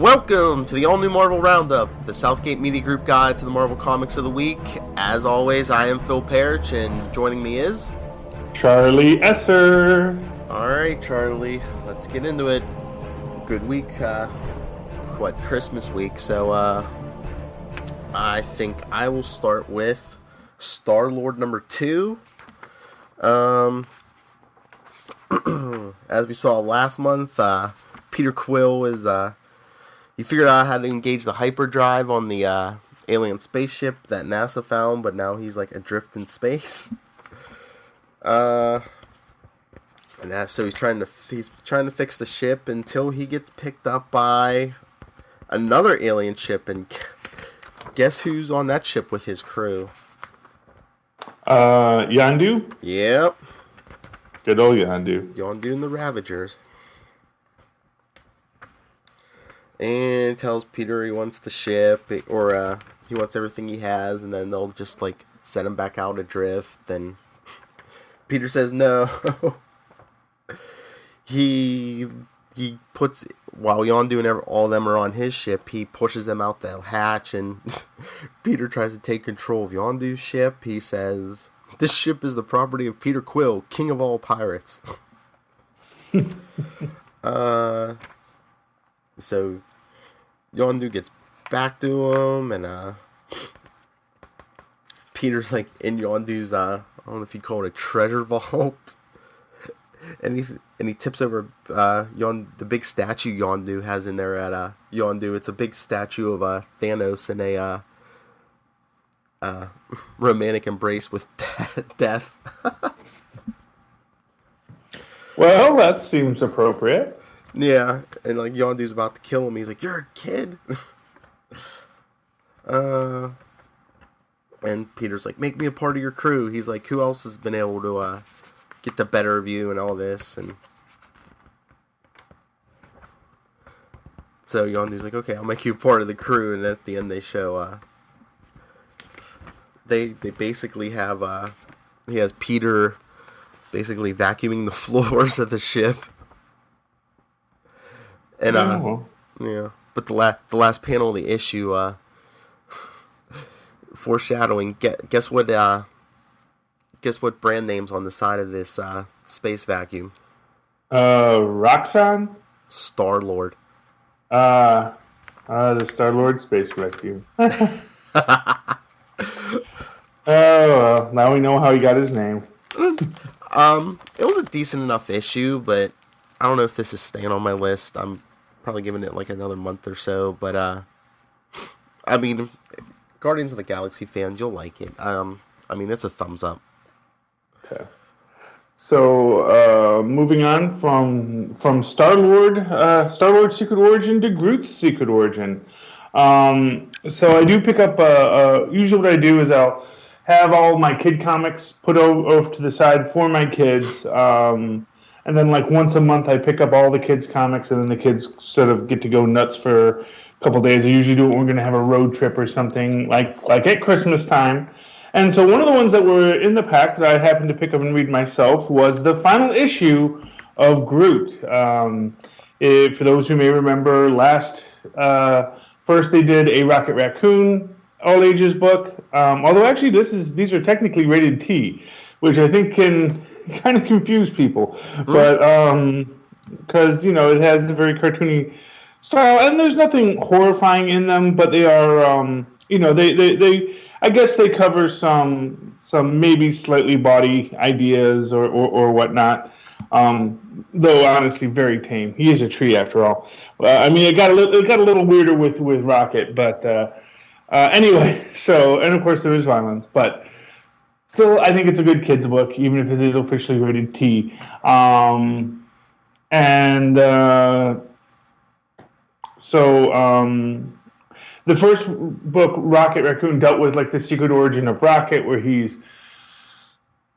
Welcome to the All New Marvel Roundup, the Southgate Media Group guide to the Marvel Comics of the week. As always, I am Phil&rsquo, and joining me is... Charlie Esser. Alright, Charlie, let's get into it. Good week, Christmas week, so, I think I will start with Star-Lord number 2. As we saw last month, Peter Quill is, he figured out how to engage the hyperdrive on the, alien spaceship that NASA found, but now he's, like, adrift in space. So he's trying to fix the ship until he gets picked up by another alien ship, and guess who's on that ship with his crew? Yondu? Yep. Good old Yondu. Yondu and the Ravagers. And tells Peter he wants the ship, or he wants everything he has, and then they'll just, like, set him back out adrift, and Peter says no. He puts, while Yondu and all of them are on his ship, he pushes them out the hatch, and Peter tries to take control of Yondu's ship. He says, "This ship is the property of Peter Quill, king of all pirates." So Yondu gets back to him, and Peter's like in Yondu's, I don't know if you'd call it a treasure vault. And he tips over the big statue Yondu has in there at Yondu. It's a big statue of Thanos in a romantic embrace with death. Well, that seems appropriate. Yeah, and like Yondu's about to kill him. He's like, "You're a kid." And Peter's like, "Make me a part of your crew." He's like, "Who else has been able to get the better of you and all this?" And so Yondu's like, "Okay, I'll make you part of the crew." And at the end, they show they basically have he has Peter basically vacuuming the floors of the ship. And yeah, but the last panel of the issue, foreshadowing. Guess what brand name's on the side of this space vacuum? Roxxon? Star-Lord. The Star-Lord space vacuum. Oh, now we know how he got his name. It was a decent enough issue, but I don't know if this is staying on my list. I'm probably giving it like another month or so, but I mean, Guardians of the Galaxy fans, you'll like it. I mean, it's a thumbs up. Okay. So, moving on from Star-Lord's Secret Origin to Groot's Secret Origin. So I do pick up, usually what I do is I'll have all my kid comics put over to the side for my kids, and then like once a month I pick up all the kids comics, and then the kids sort of get to go nuts for a couple days. I usually do it when we're going to have a road trip or something, like at Christmas time. And so one of the ones that were in the pack that I happened to pick up and read myself was the final issue of Groot. For those who may remember, first they did a Rocket Raccoon all ages book. Although actually these are technically rated T, which I think can kind of confuse people. But because it has a very cartoony style, and there's nothing horrifying in them, but they are they I guess they cover some maybe slightly bawdy ideas or whatnot. Though honestly very tame. He is a tree after all. I mean, it got a little weirder with Rocket, but anyway. So, and of course there is violence, but still, I think it's a good kids book, even if it is officially rated T. The first book, Rocket Raccoon, dealt with like the secret origin of Rocket, where he's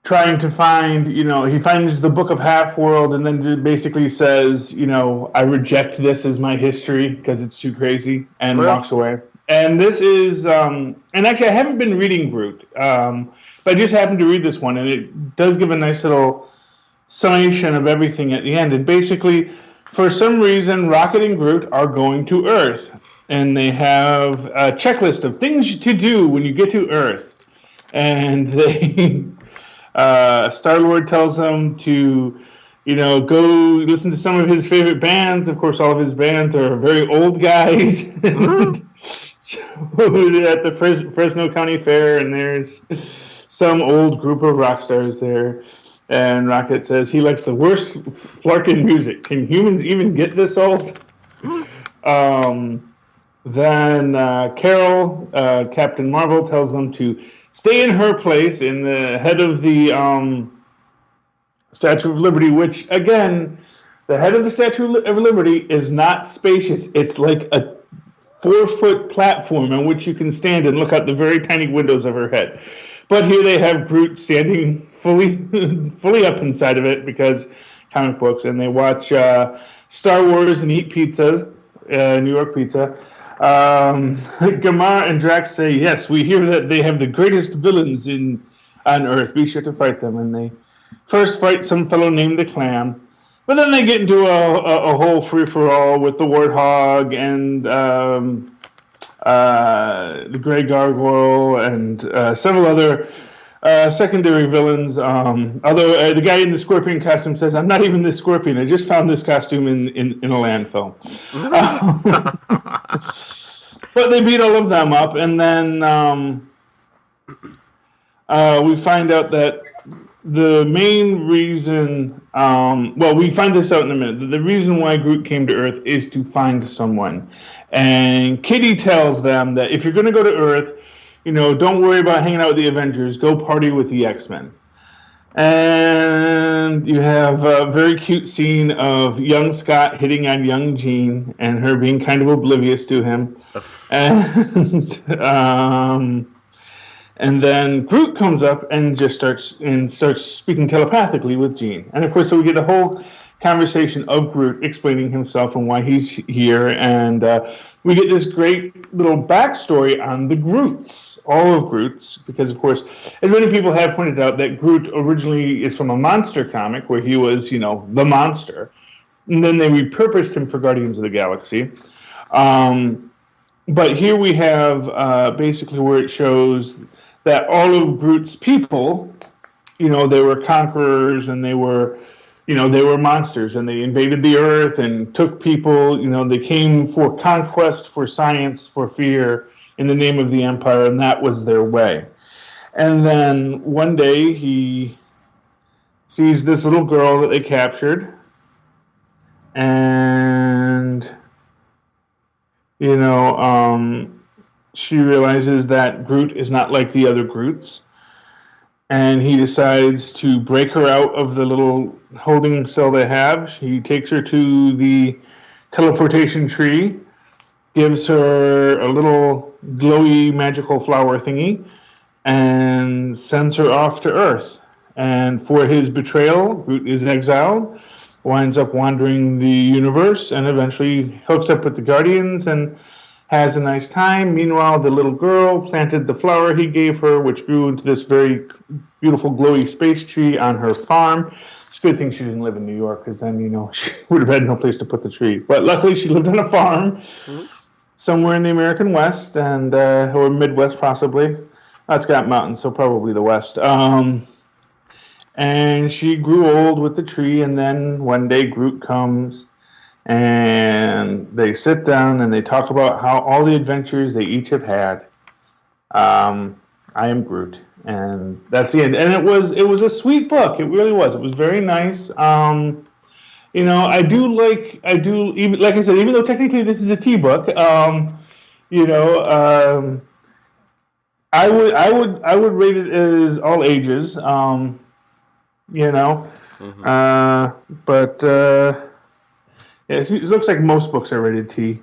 trying to find, he finds the Book of Half-World, and then basically says, I reject this as my history because it's too crazy, and walks away. And this is, and actually I haven't been reading Groot, but I just happened to read this one, and it does give a nice little summation of everything at the end. And basically, For some reason, Rocket and Groot are going to Earth, and they have a checklist of things to do when you get to Earth. And they, Star-Lord tells them to, go listen to some of his favorite bands. Of course, all of his bands are very old guys. So they're at the Fresno County Fair, and there's some old group of rock stars there. And Rocket says he likes the worst Flarkin music. Can humans even get this old? Then Carol, Captain Marvel, tells them to stay in her place in the head of the Statue of Liberty, which, again, the head of the Statue of Liberty is not spacious. It's like a 4-foot platform on which you can stand and look out the very tiny windows of her head. But here they have Groot standing fully up inside of it because comic books, and they watch Star Wars and eat pizza, New York pizza. Gamora and Drax say, yes, we hear that they have the greatest villains on Earth. Be sure to fight them. And they first fight some fellow named the Clam. But then they get into a whole free-for-all with the Warthog and the Grey Gargoyle and several other secondary villains. Although the guy in the Scorpion costume says, I'm not even this Scorpion. I just found this costume in a landfill. But they beat all of them up. And then we find out that the main reason, we find this out in a minute. The reason why Groot came to Earth is to find someone. And Kitty tells them that if you're going to go to Earth, don't worry about hanging out with the Avengers. Go party with the X-Men. And you have a very cute scene of young Scott hitting on young Jean and her being kind of oblivious to him. And then Groot comes up and just starts speaking telepathically with Jean. And of course, so we get a whole conversation of Groot explaining himself and why he's here. And we get this great little backstory on the Groots, all of Groots, because of course, as many people have pointed out, that Groot originally is from a monster comic where he was, the monster. And then they repurposed him for Guardians of the Galaxy. But here we have basically where it shows that all of Groot's people, they were conquerors and they were monsters and they invaded the earth and took people, they came for conquest, for science, for fear in the name of the Empire, and that was their way. And then one day he sees this little girl that they captured and she realizes that Groot is not like the other Groots, and he decides to break her out of the little holding cell they have. He takes her to the teleportation tree, gives her a little glowy magical flower thingy, and sends her off to Earth. And for his betrayal, Groot is exiled, winds up wandering the universe, and eventually hooks up with the Guardians and has a nice time. Meanwhile, the little girl planted the flower he gave her, which grew into this very beautiful glowy space tree on her farm. It's a good thing she didn't live in New York, because then, she would have had no place to put the tree. But luckily, she lived on a farm somewhere in the American West, and or Midwest, possibly. It's got mountains, so probably the West. And she grew old with the tree, and then one day Groot comes, and they sit down and they talk about how all the adventures they each have had. I am Groot, and that's the end. And it was a sweet book. It really was. It was very nice. I do even like I said, even though technically this is a tea book, I would rate it as all ages. It looks like most books are rated T.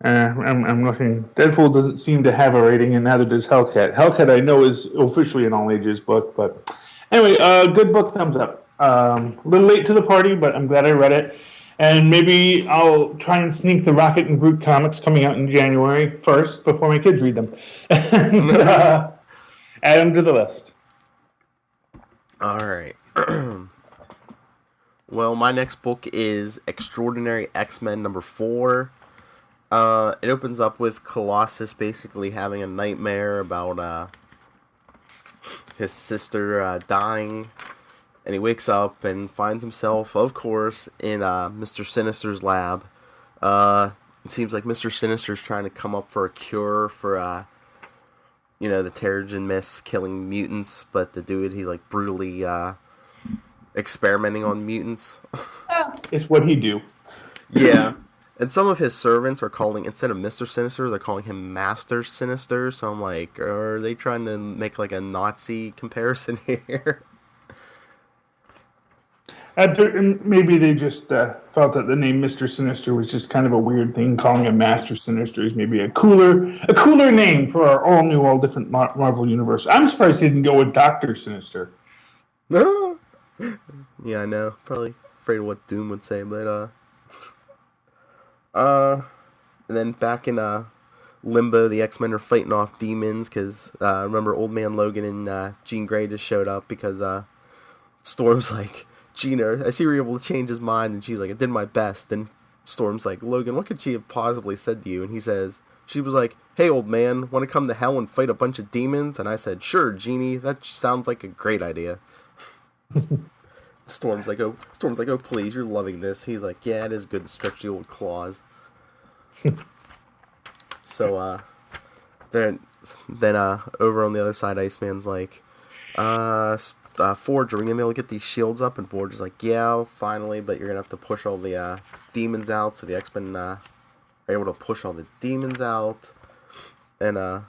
I'm looking. Deadpool doesn't seem to have a rating, and neither does Hellcat. Hellcat, I know, is officially an all ages book, but anyway, good book, thumbs up. A little late to the party, but I'm glad I read it. And maybe I'll try and sneak the Rocket and Groot comics coming out in January first before my kids read them. And add them to the list. All right. Well, my next book is Extraordinary X-Men #4. It opens up with Colossus basically having a nightmare about his sister dying, and he wakes up and finds himself, of course, in Mr. Sinister's lab. It seems like Mr. Sinister's trying to come up for a cure for the Terrigen Mist killing mutants, but the dude, he's like brutally experimenting on mutants. It's what he do. Yeah. And some of his servants are calling, instead of Mr. Sinister, they're calling him Master Sinister. So I'm like, are they trying to make like a Nazi comparison here? Maybe they just felt that the name Mr. Sinister was just kind of a weird thing. Calling him Master Sinister is maybe a cooler name for our all different Marvel universe. I'm surprised he didn't go with Doctor Sinister. No. Yeah, I know. Probably afraid of what Doom would say, but and then back in Limbo, the X-Men are fighting off demons because remember Old Man Logan and Jean Grey just showed up because Storm's like, Gina, I see you're able to change his mind, and she's like, I did my best. And Storm's like, Logan, what could she have possibly said to you? And he says, she was like, hey, old man, want to come to hell and fight a bunch of demons? And I said, sure, Jeannie, that sounds like a great idea. Storm's like, oh, please, you're loving this. He's like, yeah, it is good to stretch the old claws. So, then over on the other side, Iceman's like, Forge, are we gonna be able to get these shields up? And Forge is like, yeah, finally, but you're gonna have to push all the demons out. So the X-Men are able to push all the demons out. And, of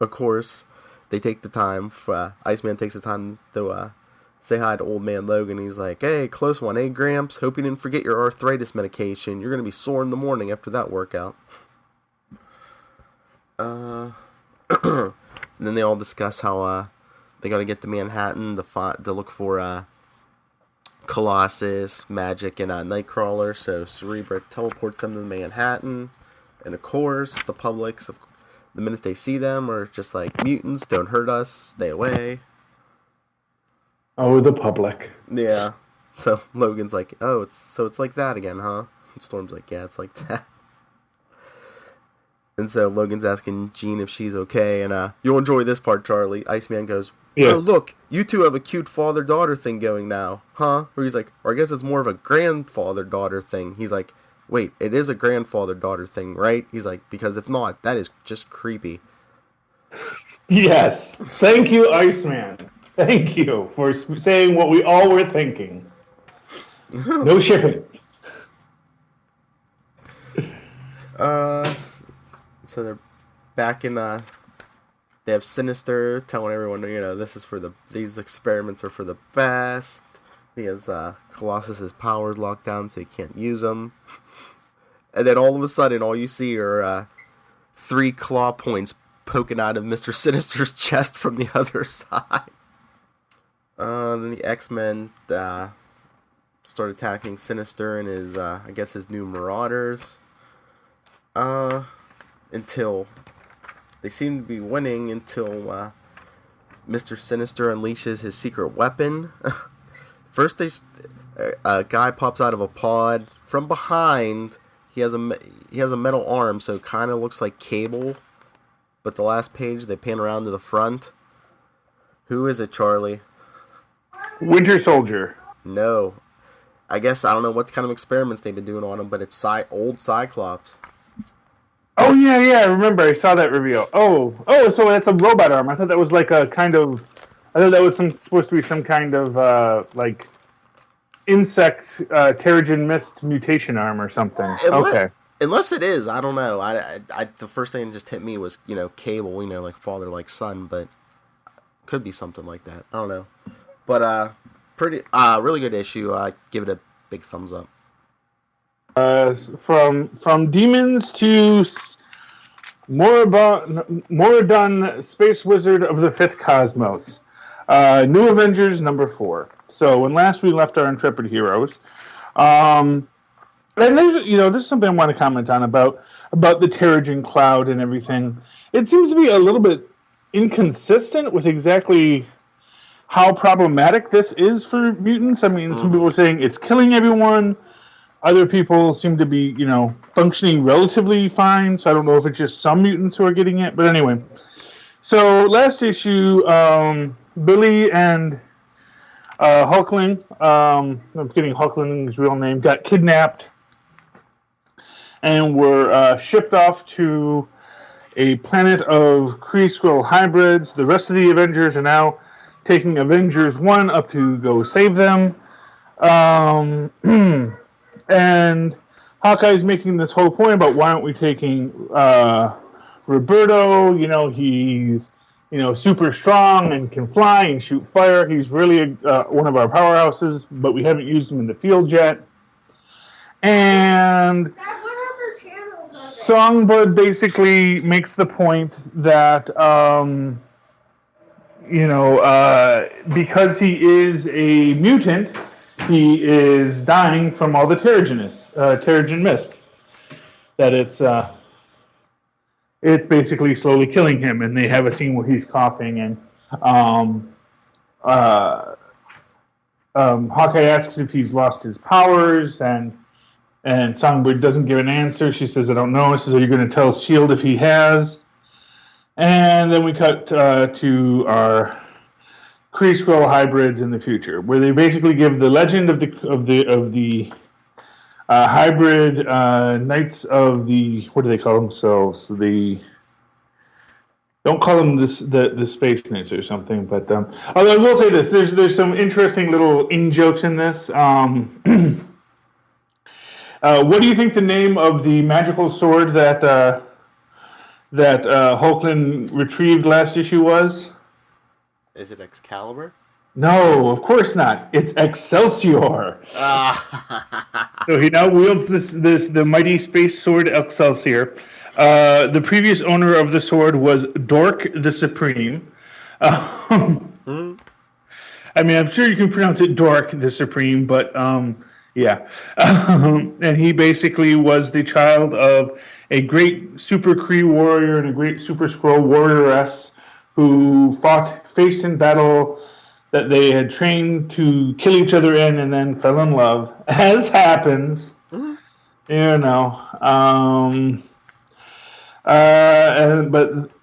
course, they take the time, Iceman takes the time to, say hi to Old Man Logan. He's like, hey, close one, eh, Gramps? Hope you didn't forget your arthritis medication. You're going to be sore in the morning after that workout. And then they all discuss how they got to get to Manhattan to look for Colossus, Magic, and Nightcrawler. So Cerebra teleports them to Manhattan. And of course, the publics, the minute they see them, are just like, mutants, don't hurt us, stay away. Oh, the public. Yeah. So Logan's like, oh, it's like that again, huh? And Storm's like, yeah, it's like that. And so Logan's asking Jean if she's okay, and you'll enjoy this part, Charlie. Iceman goes, yeah. Oh, look, you two have a cute father-daughter thing going now, huh? Or he's like, or I guess it's more of a grandfather-daughter thing. He's like, wait, it is a grandfather-daughter thing, right? He's like, because if not, that is just creepy. Yes. Thank you, Iceman. Thank you for saying what we all were thinking. No shipping. So they're back in, they have Sinister telling everyone, these experiments are for the best. He has, Colossus's powers locked down so he can't use them. And then all of a sudden, all you see are, 3 claw points poking out of Mr. Sinister's chest from the other side. Then the X-Men start attacking Sinister and his new Marauders. Until they seem to be winning until Mr. Sinister unleashes his secret weapon. First, a guy pops out of a pod from behind. He has a metal arm, so it kind of looks like Cable. But the last page, they pan around to the front. Who is it, Charlie? Winter Soldier. No. I guess, I don't know what kind of experiments they've been doing on him, but it's old Cyclops. Oh, yeah, I remember. I saw that reveal. Oh, so that's a robot arm. I thought that was like a kind of... I thought that was supposed to be some kind of, insect Terrigen Mist mutation arm or something. Okay. Unless it is, I don't know. I the first thing that just hit me was, Cable, like father, like son, but could be something like that. I don't know. But, really good issue. I give it a big thumbs up. From demons to Moradon, Space Wizard of the Fifth Cosmos. New Avengers #4. So when last we left our intrepid heroes, and this is something I want to comment on about the Terrigen Cloud and everything. It seems to be a little bit inconsistent with exactly how problematic this is for mutants. I mean, some people are saying it's killing everyone. Other people seem to be, functioning relatively fine. So I don't know if it's just some mutants who are getting it. But anyway, so last issue, Billy and Hulkling, I'm forgetting Hulkling's real name, got kidnapped and were shipped off to a planet of Kree-Skrull hybrids. The rest of the Avengers are now taking Avengers 1 up to go save them. And Hawkeye's making this whole point about why aren't we taking Roberto? He's super strong and can fly and shoot fire. He's really one of our powerhouses, but we haven't used him in the field yet. And Songbird basically makes the point that because he is a mutant, he is dying from all the Terrigen mist. That it's basically slowly killing him, and they have a scene where he's coughing, and Hawkeye asks if he's lost his powers, and Songbird doesn't give an answer. She says, "I don't know." She says, "Are you going to tell S.H.I.E.L.D. if he has?" And then we cut to our Kree-Skrull hybrids in the future, where they basically give the legend of the hybrid knights of the, what do they call themselves? Don't call them the space knights or something. But although I will say this, there's some interesting little in-jokes in this. What do you think the name of the magical sword that Hulkling retrieved last issue was? Is it Excalibur? No, of course not. It's Excelsior. So he now wields the mighty space sword Excelsior. The previous owner of the sword was Dork the Supreme. I mean, I'm sure you can pronounce it Dork the Supreme, but yeah. And he basically was the child of a great Super Kree warrior and a great Super Skrull warrioress who faced in battle that they had trained to kill each other in, and then fell in love, as happens. But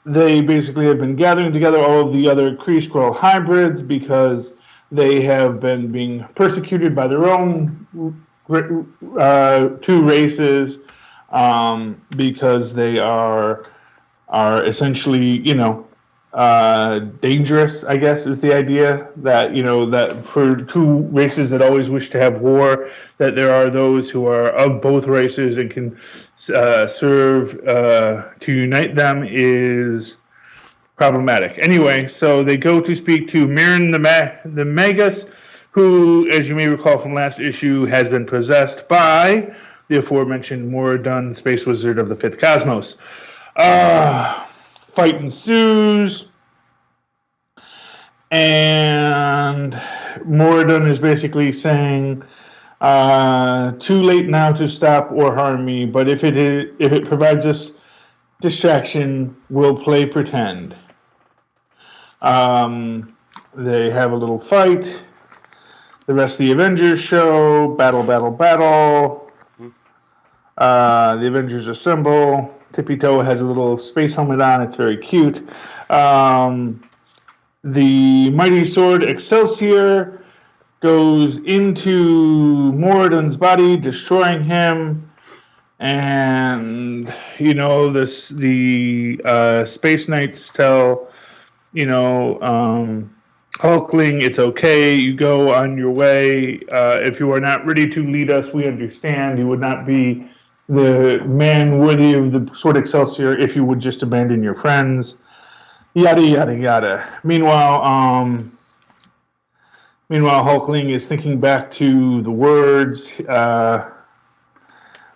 they basically have been gathering together all of the other Kree-Skrull hybrids because they have been being persecuted by their own two races because they are essentially, dangerous, I guess, is the idea that, that for two races that always wish to have war, that there are those who are of both races and can serve to unite them is problematic. Anyway, so they go to speak to Mirren the Magus, who, as you may recall from last issue, has been possessed by the aforementioned Moradun, Space Wizard of the Fifth Cosmos. Fight ensues, and Moradun is basically saying, "Too late now to stop or harm me, but if it provides us distraction, we'll play pretend." They have a little fight. The rest of the Avengers show battle. The Avengers assemble. Tippy Toe has a little space helmet on. It's very cute. The mighty sword Excelsior goes into Moradun's body, destroying him. And the Space Knights tell Hulkling, it's okay. You go on your way. If you are not ready to lead us, we understand. You would not be the man worthy of the sword Excelsior if you would just abandon your friends. Yada, yada, yada. Meanwhile, Hulkling is thinking back to the words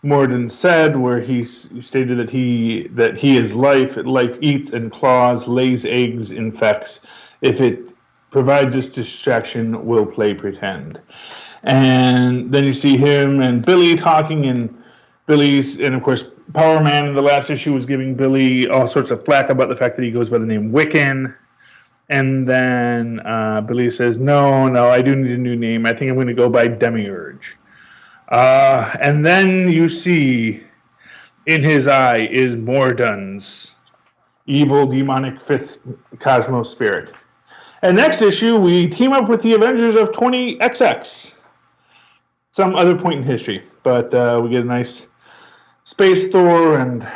Moradun said, where he stated that he is life. Life eats and claws, lays eggs, infects. If it provides us distraction, we'll play pretend. And then you see him and Billy talking, and of course, Power Man in the last issue was giving Billy all sorts of flack about the fact that he goes by the name Wiccan. And then Billy says, no, I do need a new name. I think I'm going to go by Demiurge. And then you see in his eye is Mordun's evil, demonic fifth cosmos spirit. And next issue, we team up with the Avengers of 20XX. Some other point in history. But we get a nice Space Thor and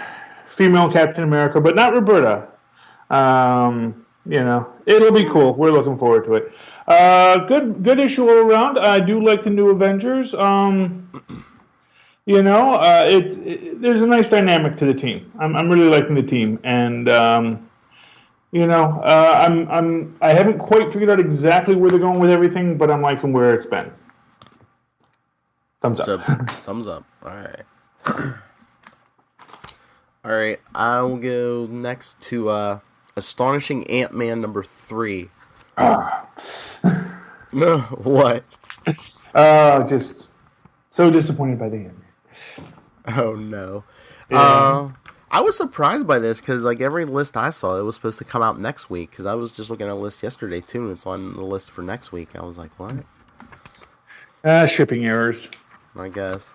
female Captain America, but not Roberta. It'll be cool. We're looking forward to it. Good issue all around. I do like the new Avengers. There's a nice dynamic to the team. I'm really liking the team, and I haven't quite figured out exactly where they're going with everything, but I'm liking where it's been. Thumbs up. Thumbs up. All right. All right. I'll go next to Astonishing Ant-Man number 3. No, what? Just so disappointed by the end. Oh no. Yeah. I was surprised by this because like every list I saw, it was supposed to come out next week. Because I was just looking at a list yesterday too, and it's on the list for next week. I was like, what? Shipping errors, I guess.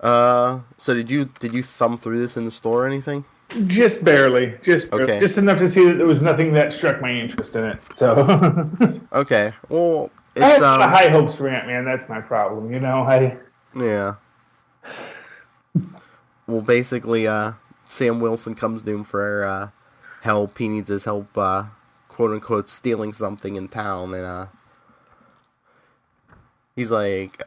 So did you thumb through this in the store or anything? Just barely. Okay. Just enough to see that there was nothing that struck my interest in it. So. Okay. Well, it's I have high hopes for Ant-Man. That's my problem. Yeah. Well, basically, Sam Wilson comes to him for help. He needs his help, quote unquote, stealing something in town, and he's like,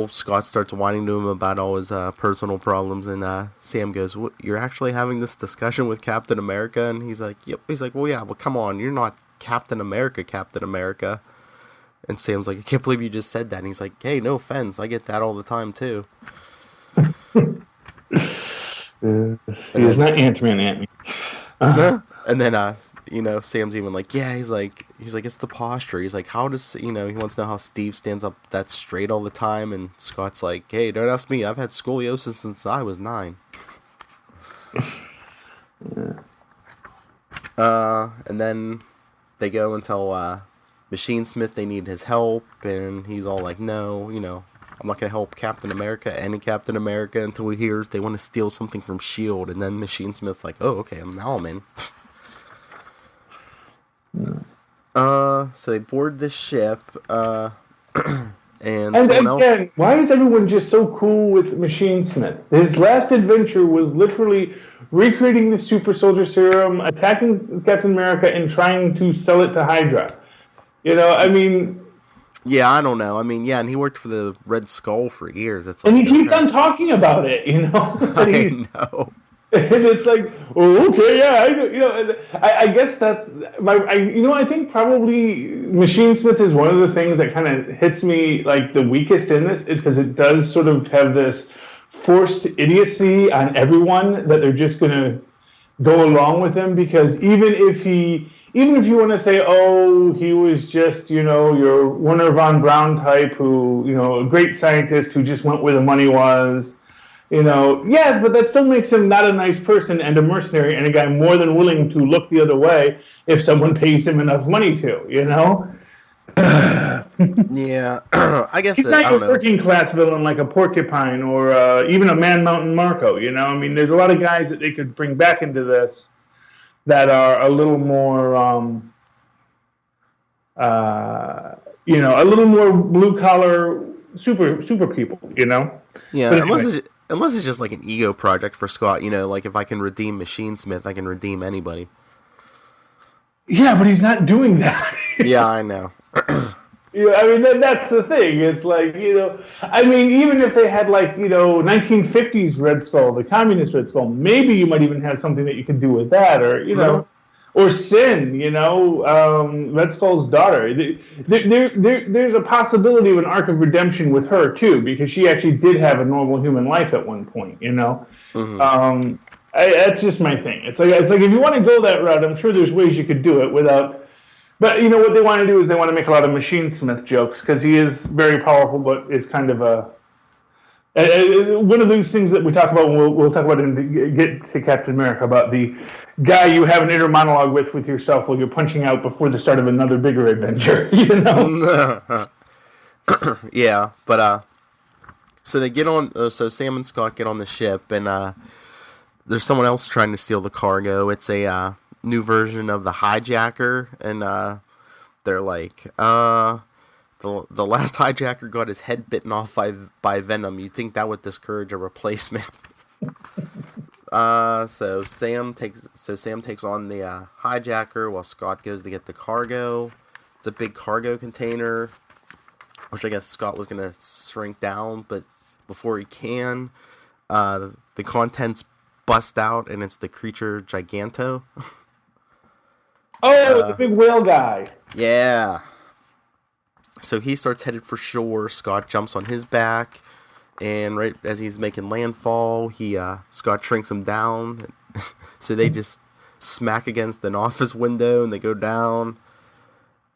Scott starts whining to him about all his personal problems, and Sam goes, "What, you're actually having this discussion with Captain America?" And he's like, "Yep." He's like, "Well, yeah, but come on, you're not Captain America. And Sam's like, "I can't believe you just said that." And he's like, "Hey, no offense, I get that all the time too." He's not Ant-Man. And then Sam's even like, yeah, he's like it's the posture. He's like, how does he wants to know how Steve stands up that straight all the time, and Scott's like, hey, don't ask me, I've had scoliosis since I was 9. And then they go and tell Machine Smith they need his help, and he's all like, no, I'm not going to help Captain America, any Captain America, until he hears they want to steal something from S.H.I.E.L.D. And then Machine Smith's like, oh, okay, now I'm in. So they board this ship, and someone again, else... why is everyone just so cool with Machine Smith? His last adventure was literally recreating the super soldier serum, attacking Captain America, and trying to sell it to Hydra. Yeah, I don't know. And he worked for the Red Skull for years. And he keeps on talking about it, I know. And it's like, oh, okay, yeah, I guess that I think probably Machine Smith is one of the things that kind of hits me like the weakest in this, is because it does sort of have this forced idiocy on everyone that they're just going to go along with him, because even if you want to say, oh, he was just, your Werner von Braun type who, a great scientist who just went where the money was, yes, but that still makes him not a nice person and a mercenary and a guy more than willing to look the other way if someone pays him enough money to, Yeah, I guess he's not a working class villain like a Porcupine or even a Man Mountain Marco, there's a lot of guys that they could bring back into this that are a little more, a little more blue collar super people, Yeah, but anyway. unless it's just like an ego project for Scott, like if I can redeem Machine Smith, I can redeem anybody. Yeah, but he's not doing that. Yeah, I know. That's the thing. It's like, even if they had 1950s Red Skull, the communist Red Skull, maybe you might even have something that you could do with that, or, or Sin, Red Skull's daughter. There's a possibility of an arc of redemption with her, too, because she actually did have a normal human life at one point, Mm-hmm. That's just my thing. It's like if you want to go that route, I'm sure there's ways you could do it without... But, what they want to do is they want to make a lot of Machine Smith jokes, because he is very powerful, but is kind of one of those things that we talk about, we'll talk about in Get to Captain America, about the guy you have an inner monologue with yourself while you're punching out before the start of another bigger adventure, you know? Yeah, but so they get on. So Sam and Scott get on the ship, and there's someone else trying to steal the cargo. It's a new version of the hijacker, and they're like, the last hijacker got his head bitten off by Venom. You'd think that would discourage a replacement. So Sam takes on the hijacker while Scott goes to get the cargo. It's a big cargo container, which I guess Scott was gonna shrink down, but before he can, the contents bust out, and it's the creature Giganto. Oh, the big whale guy. Yeah. So he starts headed for shore. Scott jumps on his back, and right as he's making landfall, Scott shrinks him down. So they just smack against an office window, and they go down.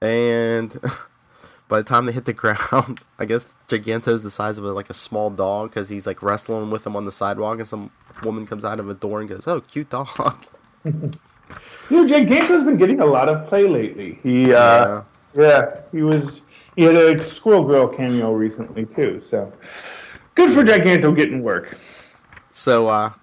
And by the time they hit the ground, I guess Giganto's the size of a small dog, because he's like wrestling with him on the sidewalk, and some woman comes out of a door and goes, "Oh, cute dog." Giganto's been getting a lot of play lately. He had a Squirrel Girl cameo recently too, so good for Giganto getting work. So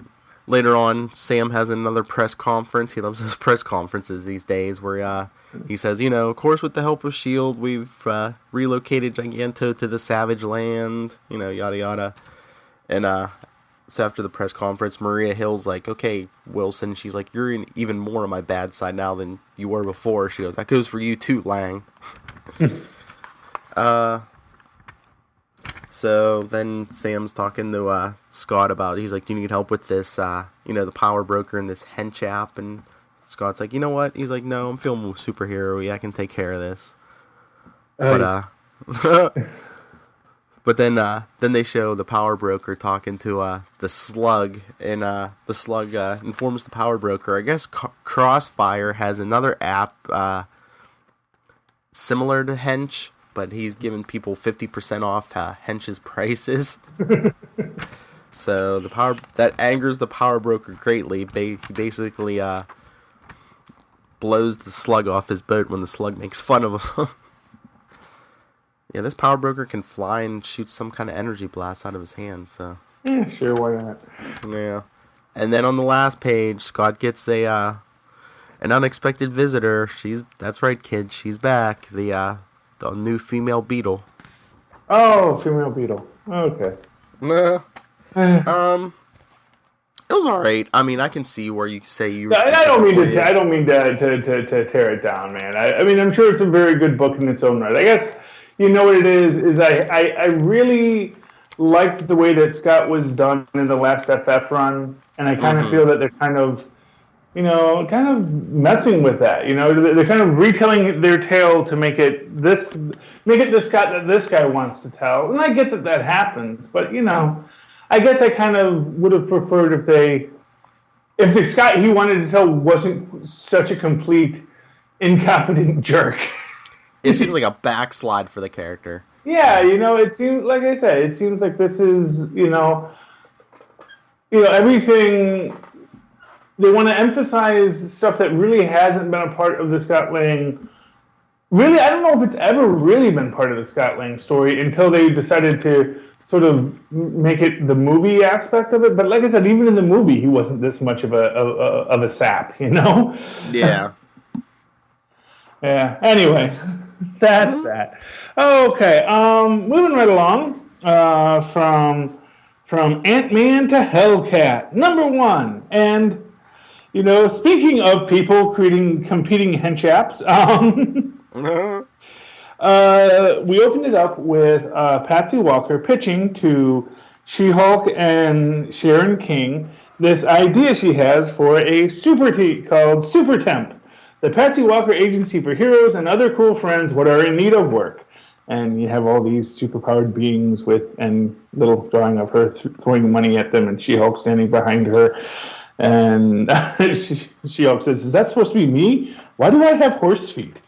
later on, Sam has another press conference. He loves his press conferences these days, where he says, of course, with the help of S.H.I.E.L.D., we've relocated Giganto to the Savage Land, yada yada. And so after the press conference, Maria Hill's like, "Okay, Wilson," she's like, "You're even more on my bad side now than you were before." She goes, "That goes for you too, Lang." So then Sam's talking to Scott about, he's like, "Do you need help with this, the power broker and this hench app?" And Scott's like, "You know what?" He's like, "No, I'm feeling superhero-y. I can take care of this." But then they show the power broker talking to the Slug, and the Slug informs the power broker, I guess Crossfire has another app similar to Hench, but he's giving people 50% off Hench's prices. So that angers the power broker greatly. He basically blows the Slug off his boat when the Slug makes fun of him. Yeah, this power broker can fly and shoot some kind of energy blast out of his hand, so... Yeah, sure, why not? Yeah. And then on the last page, Scott gets an unexpected visitor. That's right, kid, she's back. The new female Beetle. Oh, female Beetle. Okay. Nah. It was alright. I mean, I can see where you say you... I don't mean to tear it down, man. I mean, I'm sure it's a very good book in its own right. I guess... You know what it is I really liked the way that Scott was done in the last FF run, and I kind of feel that they're kind of messing with that. They're kind of retelling their tale to make it the Scott that this guy wants to tell. And I get that happens, but I guess I kind of would have preferred if the Scott he wanted to tell wasn't such a complete incompetent jerk. It seems like a backslide for the character. Yeah, it seems, like I said, it seems like this is, everything. They want to emphasize stuff that really hasn't been a part of the Scott Lang. Really, I don't know if it's ever really been part of the Scott Lang story until they decided to sort of make it the movie aspect of it. But like I said, even in the movie, he wasn't this much of a sap, Yeah. Yeah. Anyway. That's that. Okay, moving right along from Ant-Man to Hellcat, #1. And, speaking of people creating competing hench apps, we opened it up with Patsy Walker pitching to She-Hulk and Sharon King this idea she has for a super tea called Super Temp. The Patsy Walker Agency for Heroes and Other Cool Friends What Are in Need of Work. And you have all these superpowered beings and little drawing of her throwing money at them, and She-Hulk standing behind her. And She-Hulk says, "Is that supposed to be me? Why do I have horse feet?"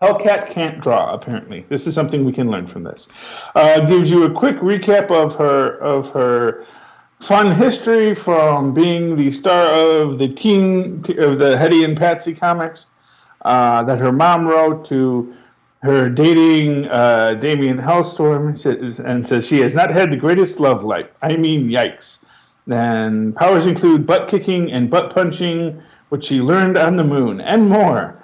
Hellcat can't draw, apparently. This is something we can learn from this. Gives you a quick recap of her fun history from being the star of the Hetty and Patsy comics that her mom wrote, to her dating Damien Hellstorm, and says she has not had the greatest love life. I mean, yikes. And powers include butt kicking and butt punching, which she learned on the moon, and more.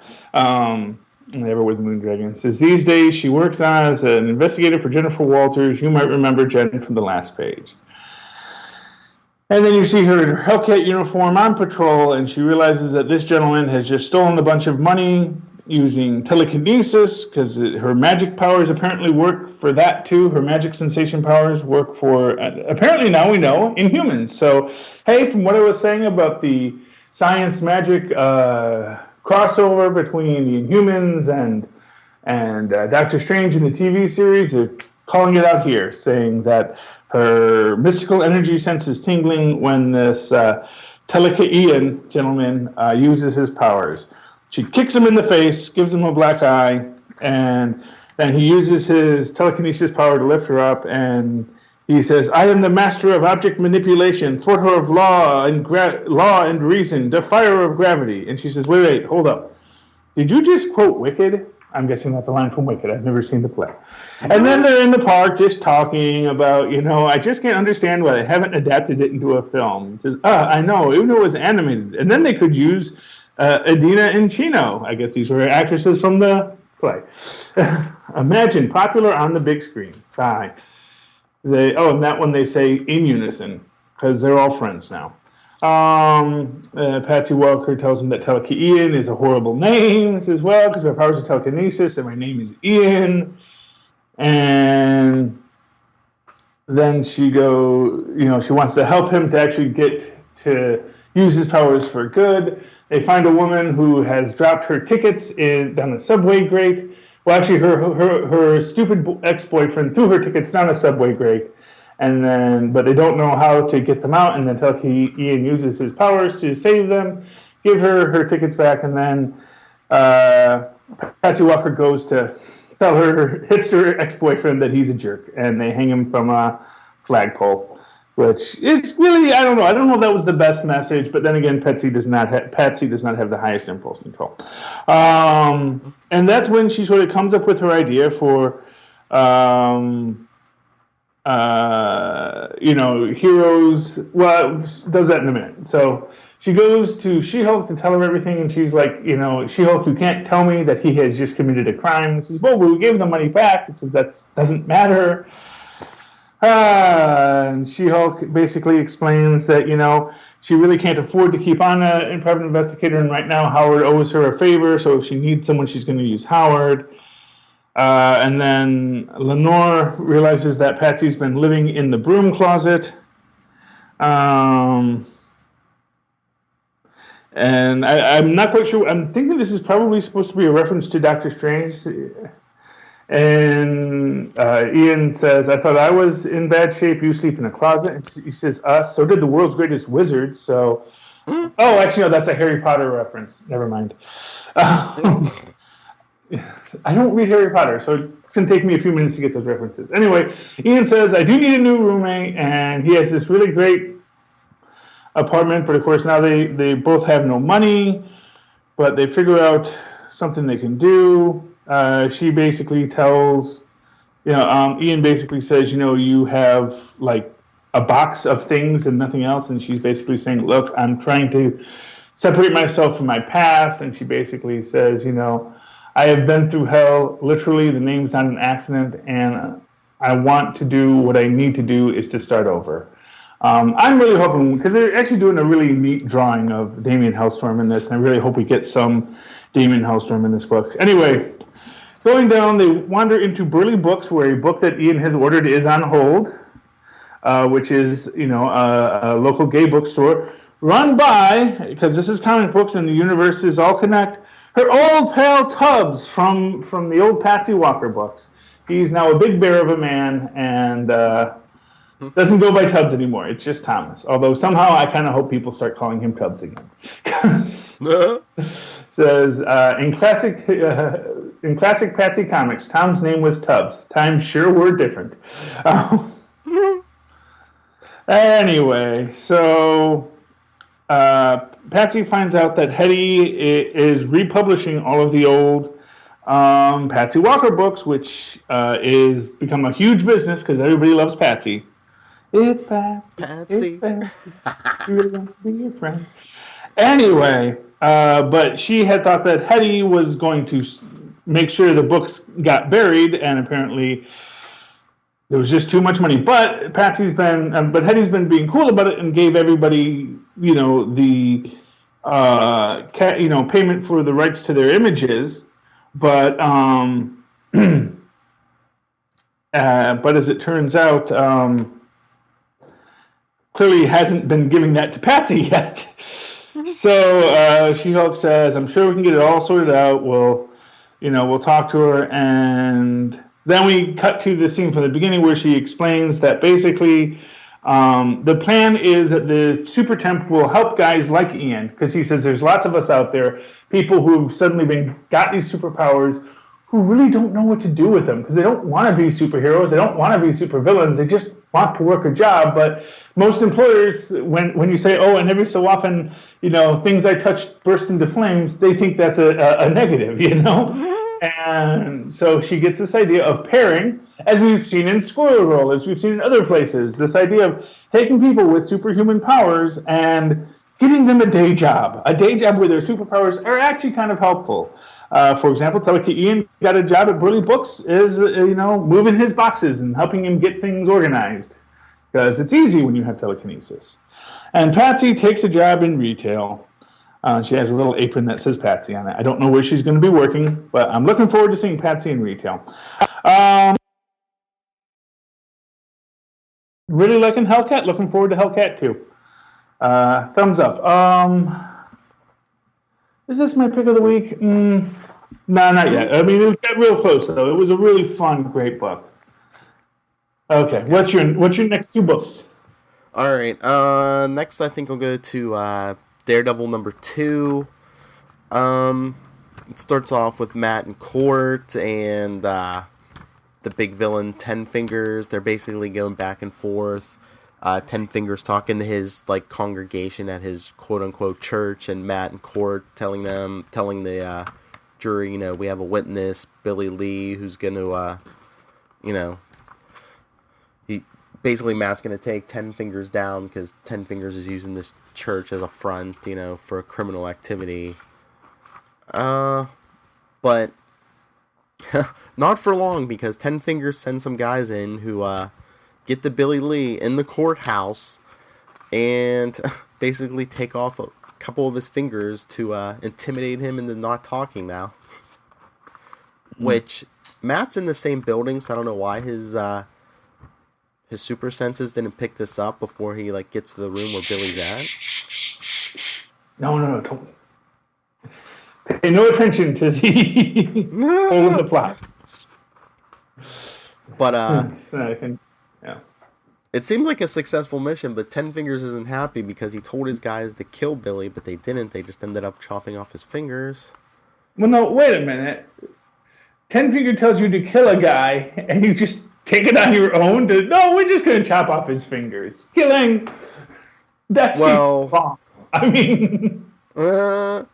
Never with Moon Dragon. Says these days she works as an investigator for Jennifer Walters. You might remember Jen from the last page. And then you see her in her Hellcat uniform on patrol, and she realizes that this gentleman has just stolen a bunch of money using telekinesis, because her magic powers apparently work for that too. Her magic sensation powers work for, apparently now we know, Inhumans. So, hey, from what I was saying about the science magic crossover between the Inhumans and Doctor Strange in the TV series, they're calling it out here, saying that her mystical energy senses tingling when this Telekaean gentleman uses his powers. She kicks him in the face, gives him a black eye, and then he uses his telekinesis power to lift her up, and he says, I am the master of object manipulation, thwarter of law and reason, defier of gravity. And she says, wait, hold up. Did you just quote Wicked? I'm guessing that's a line from Wicked. I've never seen the play. And then they're in the park just talking about, I just can't understand why they haven't adapted it into a film. It says, I know, even though it was animated. And then they could use Adina and Chino. I guess these were actresses from the play. Imagine, popular on the big screen. Sigh. And that one they say in unison, because they're all friends now. Patsy Walker tells him that Telekaean is a horrible name. He says, well, because my powers are telekinesis and my name is Ian. And then she wants to help him to actually get to use his powers for good. They find a woman who has dropped her tickets down a subway grate. Well, actually, her stupid ex-boyfriend threw her tickets down a subway grate. But they don't know how to get them out, and then Ian uses his powers to save them, give her tickets back, and then Patsy Walker goes to tell her hipster ex-boyfriend that he's a jerk, and they hang him from a flagpole, which is really, I don't know if that was the best message, but then again, Patsy does not have the highest impulse control. And that's when she sort of comes up with her idea for heroes. Well, does that in a minute. So she goes to She-Hulk to tell her everything, and she's like, She-Hulk, you can't tell me that he has just committed a crime. She says, well, we gave the money back. It says that doesn't matter. And She-Hulk basically explains that, she really can't afford to keep on a private investigator, and right now Howard owes her a favor, so if she needs someone, she's going to use Howard. And then Lenore realizes that Patsy's been living in the broom closet. And I'm not quite sure. I'm thinking this is probably supposed to be a reference to Doctor Strange. And Ian says, I thought I was in bad shape. You sleep in a closet. And he says, us. So did the world's greatest wizard. So, oh, actually, no, that's a Harry Potter reference. Never mind. I don't read Harry Potter, so it's going to take me a few minutes to get those references. Anyway, Ian says, I do need a new roommate, and he has this really great apartment, but of course now they both have no money, but they figure out something they can do. She basically tells, Ian basically says, you have like a box of things and nothing else, and she's basically saying, look, I'm trying to separate myself from my past, and she basically says, I have been through hell, literally, the name's not an accident, and I want to do what I need to do is to start over. I'm really hoping, because they're actually doing a really neat drawing of Damien Hellstorm in this, and I really hope we get some Damien Hellstorm in this book. Anyway, going down, they wander into Burley Books, where a book that Ian has ordered is on hold, which is, a local gay bookstore, run by, because this is comic books and the universes all connect, her old pal Tubbs from the old Patsy Walker books. He's now a big bear of a man and doesn't go by Tubbs anymore. It's just Thomas. Although somehow I kind of hope people start calling him Tubbs again. Says, in classic in classic Patsy comics, Tom's name was Tubbs. Times sure were different. Anyway, so Patsy finds out that Hetty is republishing all of the old Patsy Walker books, which is become a huge business because everybody loves Patsy. It's Patsy. Patsy. It's Patsy. She really wants to be your friend. Anyway, but she had thought that Hetty was going to make sure the books got buried, and apparently there was just too much money. But Hetty's been being cool about it and gave everybody, the payment for the rights to their images. But but as it turns out, clearly hasn't been giving that to Patsy yet. So She-Hulk says, "I'm sure we can get it all sorted out. We'll talk to her." And then we cut to the scene from the beginning where she explains that basically the plan is that the super temp will help guys like Ian, because he says there's lots of us out there, people who've suddenly got these superpowers who really don't know what to do with them because they don't want to be superheroes, they don't want to be supervillains, they just want to work a job. But most employers, when you say, "Oh, and every so often, things I touch burst into flames," they think that's a negative, And so she gets this idea of pairing, as we've seen in Squirrel Roll, as we've seen in other places, this idea of taking people with superhuman powers and giving them a day job where their superpowers are actually kind of helpful. For example, Ian got a job at Burley Books, is moving his boxes and helping him get things organized, because it's easy when you have telekinesis. And Patsy takes a job in retail. She has a little apron that says Patsy on it. I don't know where she's going to be working, but I'm looking forward to seeing Patsy in retail. Really liking Hellcat. Looking forward to Hellcat too. Thumbs up. Is this my pick of the week? No, not yet. I mean, it got real close though. It was a really fun, great book. Okay, what's your next two books? All right. Next, I think I'll go to Daredevil #2. It starts off with Matt in court and the big villain Ten Fingers. They're basically going back and forth. Ten Fingers talking to his congregation at his quote unquote church, and Matt in court telling the jury, we have a witness, Billy Lee, who's going to basically Matt's going to take Ten Fingers down because Ten Fingers is using this church as a front, for criminal activity. But not for long, because Ten Fingers sends some guys in who get the Billy Lee in the courthouse and basically take off a couple of his fingers to intimidate him into not talking now. Which, Matt's in the same building, so I don't know why his super senses didn't pick this up before he gets to the room where Billy's at. No, don't pay no attention to the hole in the plot. But I think, yeah. It seems like a successful mission, but Ten Fingers isn't happy because he told his guys to kill Billy, but they didn't. They just ended up chopping off his fingers. Well, no, wait a minute. Ten Finger tells you to kill a guy, and you just take it on your own? No, we're just going to chop off his fingers. Killing. That's wrong. I mean. Well,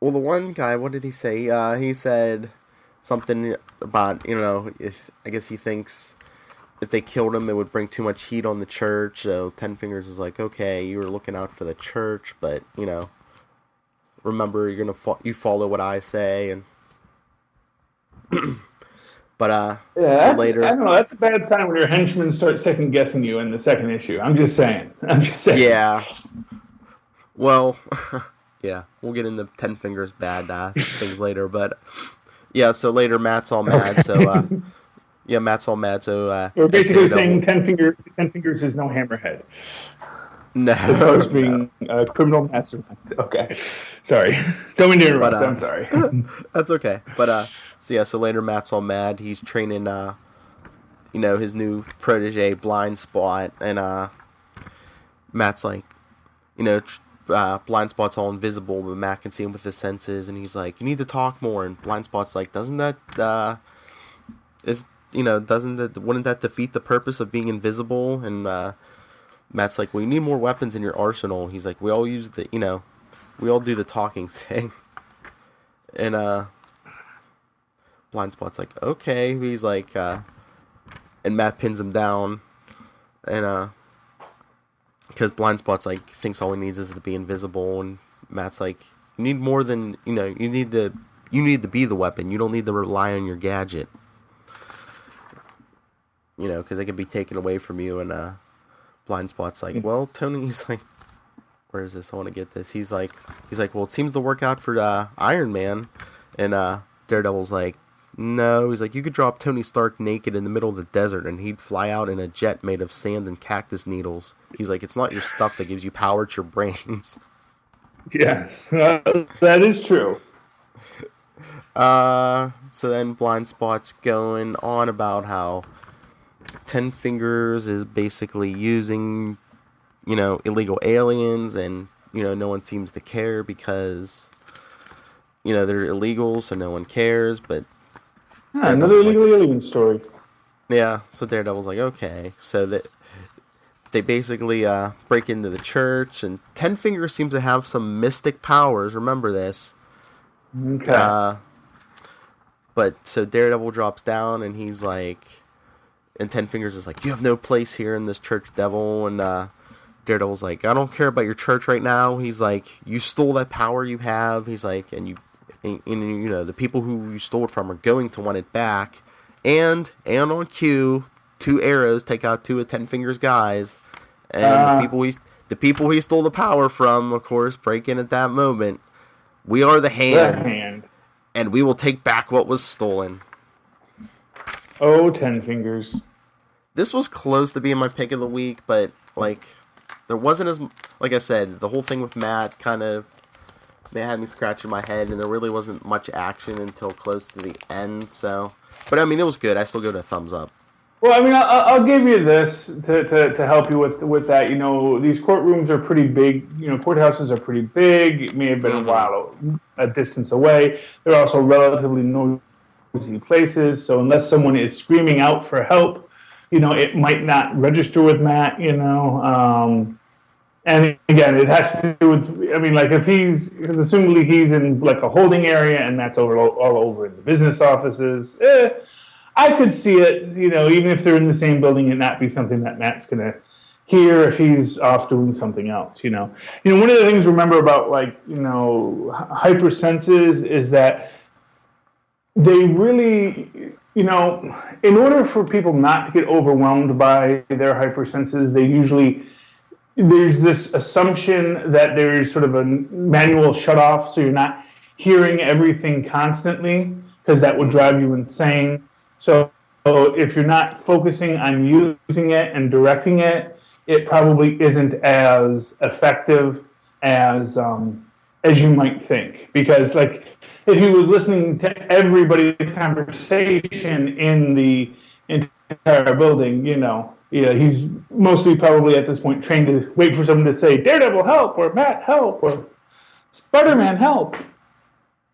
the one guy, what did he say? He said something about, I guess he thinks if they killed him, it would bring too much heat on the church. So Ten Fingers is like, okay, you were looking out for the church, but, remember, you follow what I say, and. But so later, I don't know. That's a bad sign when your henchmen start second guessing you in the second issue. I'm just saying. Yeah. Well, yeah, we'll get into Ten Fingers bad things later, but yeah. So later, Matt's all mad. So Matt's all mad. So we're basically saying Ten Fingers is no Hammerhead. No, as far as being a criminal mastermind. Okay, sorry. Don't mean to interrupt. I'm sorry. That's okay. But so later Matt's all mad. He's training, his new protege, Blind Spot, and Matt's like, Blind Spot's all invisible, but Matt can see him with his senses, and he's like, "You need to talk more." And Blind Spot's like, "Doesn't that wouldn't that defeat the purpose of being invisible?" And Matt's like, "Well, you need more weapons in your arsenal." He's like, "We all use we all do the talking thing." And Blind Spot's like, "Okay." He's like, and Matt pins him down, and because Blind Spot's like thinks all he needs is to be invisible, and Matt's like, "You need more than you need to be the weapon. You don't need to rely on your gadget, because it can be taken away from you." And Blind Spot's like, "Well, Tony," he's like, "Where is this? I want to get this." He's like, "Well, it seems to work out for Iron Man," and Daredevil's like, "No." He's like, "You could drop Tony Stark naked in the middle of the desert and he'd fly out in a jet made of sand and cactus needles." He's like, "It's not your stuff that gives you power, it's your brains." Yes, that is true. So then Blind Spot's going on about how Ten Fingers is basically using, illegal aliens, and, no one seems to care because, they're illegal, so no one cares, but... another illegal alien story. Yeah, so Daredevil's like, okay. So that they basically break into the church, and Ten Fingers seems to have some mystic powers, remember this. Okay. But so Daredevil drops down, and he's like... And Ten Fingers is like, "You have no place here in this church, devil." And Daredevil's like, "I don't care about your church right now." He's like, "You stole that power you have." He's like, and the people who you stole it from are going to want it back. And on cue, 2 arrows take out 2 of Ten Fingers' guys. And the people he stole the power from, of course, break in at that moment. "We are the hand. And we will take back what was stolen." Oh, Ten Fingers. This was close to being my pick of the week, but, there wasn't as... Like I said, the whole thing with Matt kind of... They had me scratching my head, and there really wasn't much action until close to the end, so... But, it was good. I still give it a thumbs up. Well, I'll give you this to help you with that. These courtrooms are pretty big. Courthouses are pretty big. It may have been a distance away. They're also relatively noisy places, so unless someone is screaming out for help, it might not register with Matt, and again, it has to do with, because assumably he's in a holding area and Matt's all over in the business offices, I could see it, even if they're in the same building, and not be something that Matt's gonna hear if he's off doing something else, one of the things to remember about hypersenses is that they really, in order for people not to get overwhelmed by their hypersenses, there's this assumption that there's sort of a manual shutoff, so you're not hearing everything constantly, because that would drive you insane. So if you're not focusing on using it and directing it, it probably isn't as effective as you might think, because if he was listening to everybody's conversation in the entire building, he's mostly probably at this point trained to wait for someone to say, "Daredevil, help," or "Matt, help," or "Spider-Man, help."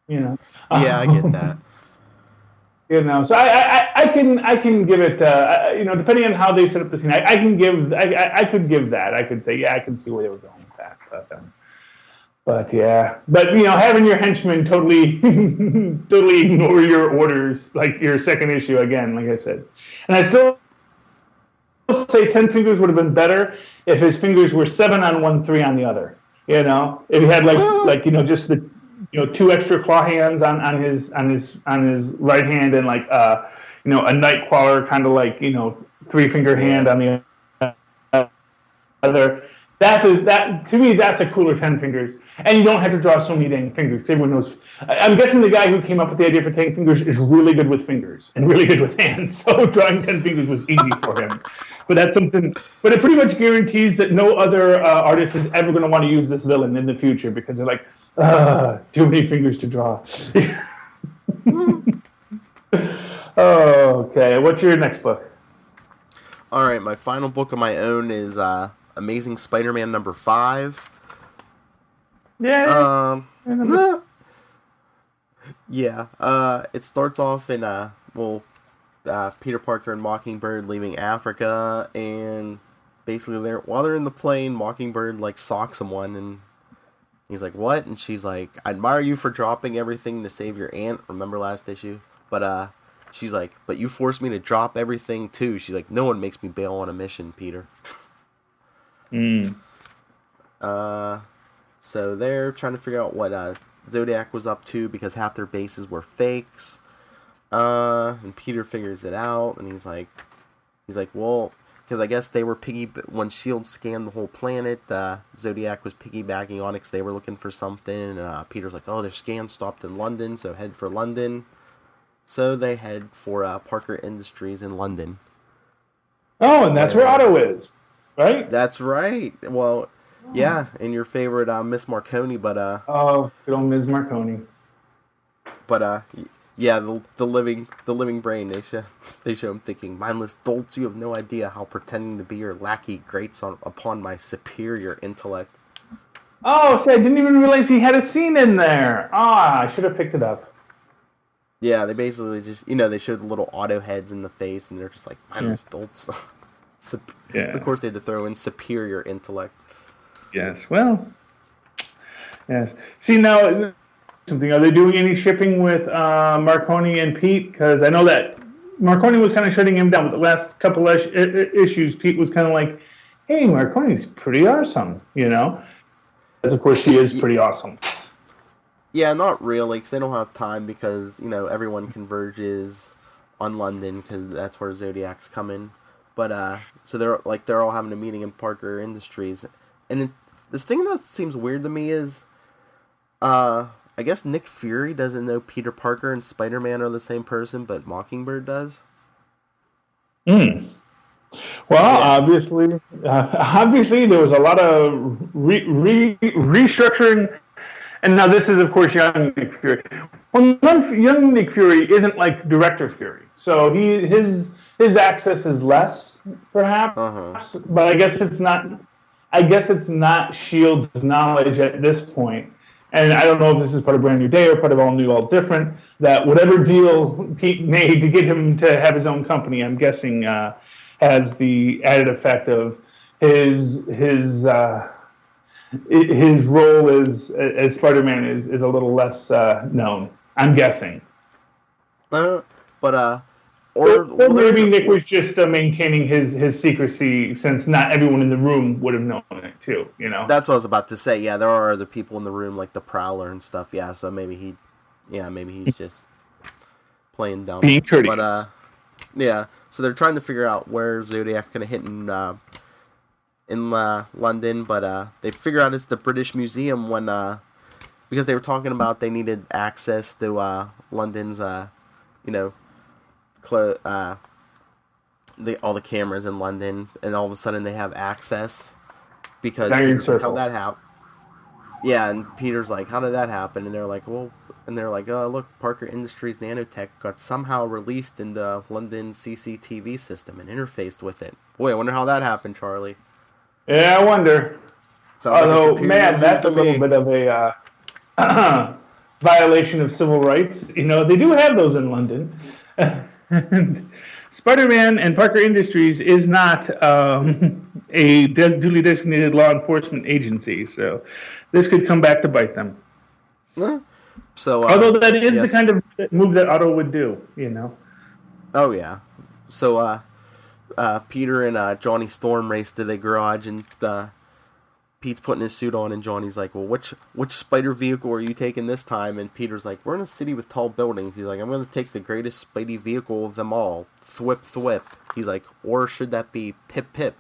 Yeah, I get that. So I can give it, depending on how they set up the scene, I could give that. I could say, yeah, I can see where they were going with that. But having your henchmen totally ignore your orders, like your second issue again, like I said, and I still say Ten Fingers would have been better if his fingers were 7 on one, 3 on the other. If he had just the 2 extra claw hands on his right hand, and a Nightcrawler kind of 3-finger hand on the other. To me, that's a cooler Ten Fingers. And you don't have to draw so many dang fingers. Everyone knows. I'm guessing the guy who came up with the idea for 10 fingers is really good with fingers and really good with hands. So drawing 10 fingers was easy for him. But that's something. But it pretty much guarantees that no other artist is ever going to want to use this villain in the future, because they're like, too many fingers to draw. Okay, what's your next book? All right, my final book of my own is Amazing Spider-Man number 5. Yeah. Um, yeah. It starts off in Peter Parker and Mockingbird leaving Africa, and basically while they're in the plane, Mockingbird like socks someone, and he's like, "What?" And she's like, "I admire you for dropping everything to save your aunt." Remember last issue? But she's like, "But you forced me to drop everything too." She's like, "No one makes me bail on a mission, Peter." Mm. Uh, so they're trying to figure out what Zodiac was up to because half their bases were fakes. And Peter figures it out, and he's like, well, because I guess they were when Shield scanned the whole planet. Zodiac was piggybacking on it because they were looking for something. And Peter's like, oh, their scan stopped in London, so head for London. So they head for Parker Industries in London. Oh, and that's where Otto is, right? That's right. Well, yeah, and your favorite Miss Marconi, but oh, good old Ms. Marconi. But yeah, the living brain. They show him thinking, mindless dolts. You have no idea how pretending to be your lackey grates upon my superior intellect. Oh, so I didn't even realize he had a scene in there. Ah, I should have picked it up. Yeah, they basically just they show the little auto heads in the face, and they're just like mindless dolts. Yeah. Of course, they had to throw in superior intellect. Yes. Well. Yes. See now. Something. Are they doing any shipping with Marconi and Pete? Because I know that Marconi was kind of shutting him down with the last couple issues. Pete was kind of like, "Hey, Marconi's pretty awesome," As of course she is pretty awesome. Yeah, not really, because they don't have time because everyone converges on London because that's where Zodiac's coming. But so they're all having a meeting in Parker Industries, and this thing that seems weird to me is I guess Nick Fury doesn't know Peter Parker and Spider-Man are the same person, but Mockingbird does. Hmm. Well, yeah. Obviously, there was a lot of restructuring, and now this is, of course, young Nick Fury. Well, young Nick Fury isn't like Director Fury, so his access is less, perhaps. Uh-huh. But I guess it's not. I guess it's not Shield knowledge at this point. And I don't know if this is part of Brand New Day or part of All New, All Different, that whatever deal Pete made to get him to have his own company, I'm guessing has the added effect of his role as Spider-Man is a little less known. I'm guessing. Or maybe Nick was just maintaining his secrecy since not everyone in the room would have known it too, That's what I was about to say. Yeah, there are other people in the room like the Prowler and stuff. Yeah, so maybe he's just playing dumb. Being courteous. But yeah, so they're trying to figure out where Zodiac's gonna hit in London, but they figure out it's the British Museum when because they were talking about they needed access to London's all the cameras in London, and all of a sudden they have access because Peter's like, how'd that happen? Yeah, and Peter's like, how did that happen? And they're like, oh, look, Parker Industries nanotech got somehow released in the London CCTV system and interfaced with it. Boy, I wonder how that happened, Charlie. Yeah, I wonder. Although, man, that's a little bit of a violation of civil rights. They do have those in London. And Spider-Man and Parker Industries is not a duly designated law enforcement agency, so this could come back to bite them. So, although that is the kind of move that Otto would do, Oh yeah. So Peter and Johnny Storm race to the garage, and Pete's putting his suit on, and Johnny's like, well, which spider vehicle are you taking this time? And Peter's like, we're in a city with tall buildings. He's like, I'm going to take the greatest Spidey vehicle of them all. Thwip, thwip. He's like, or should that be pip, pip?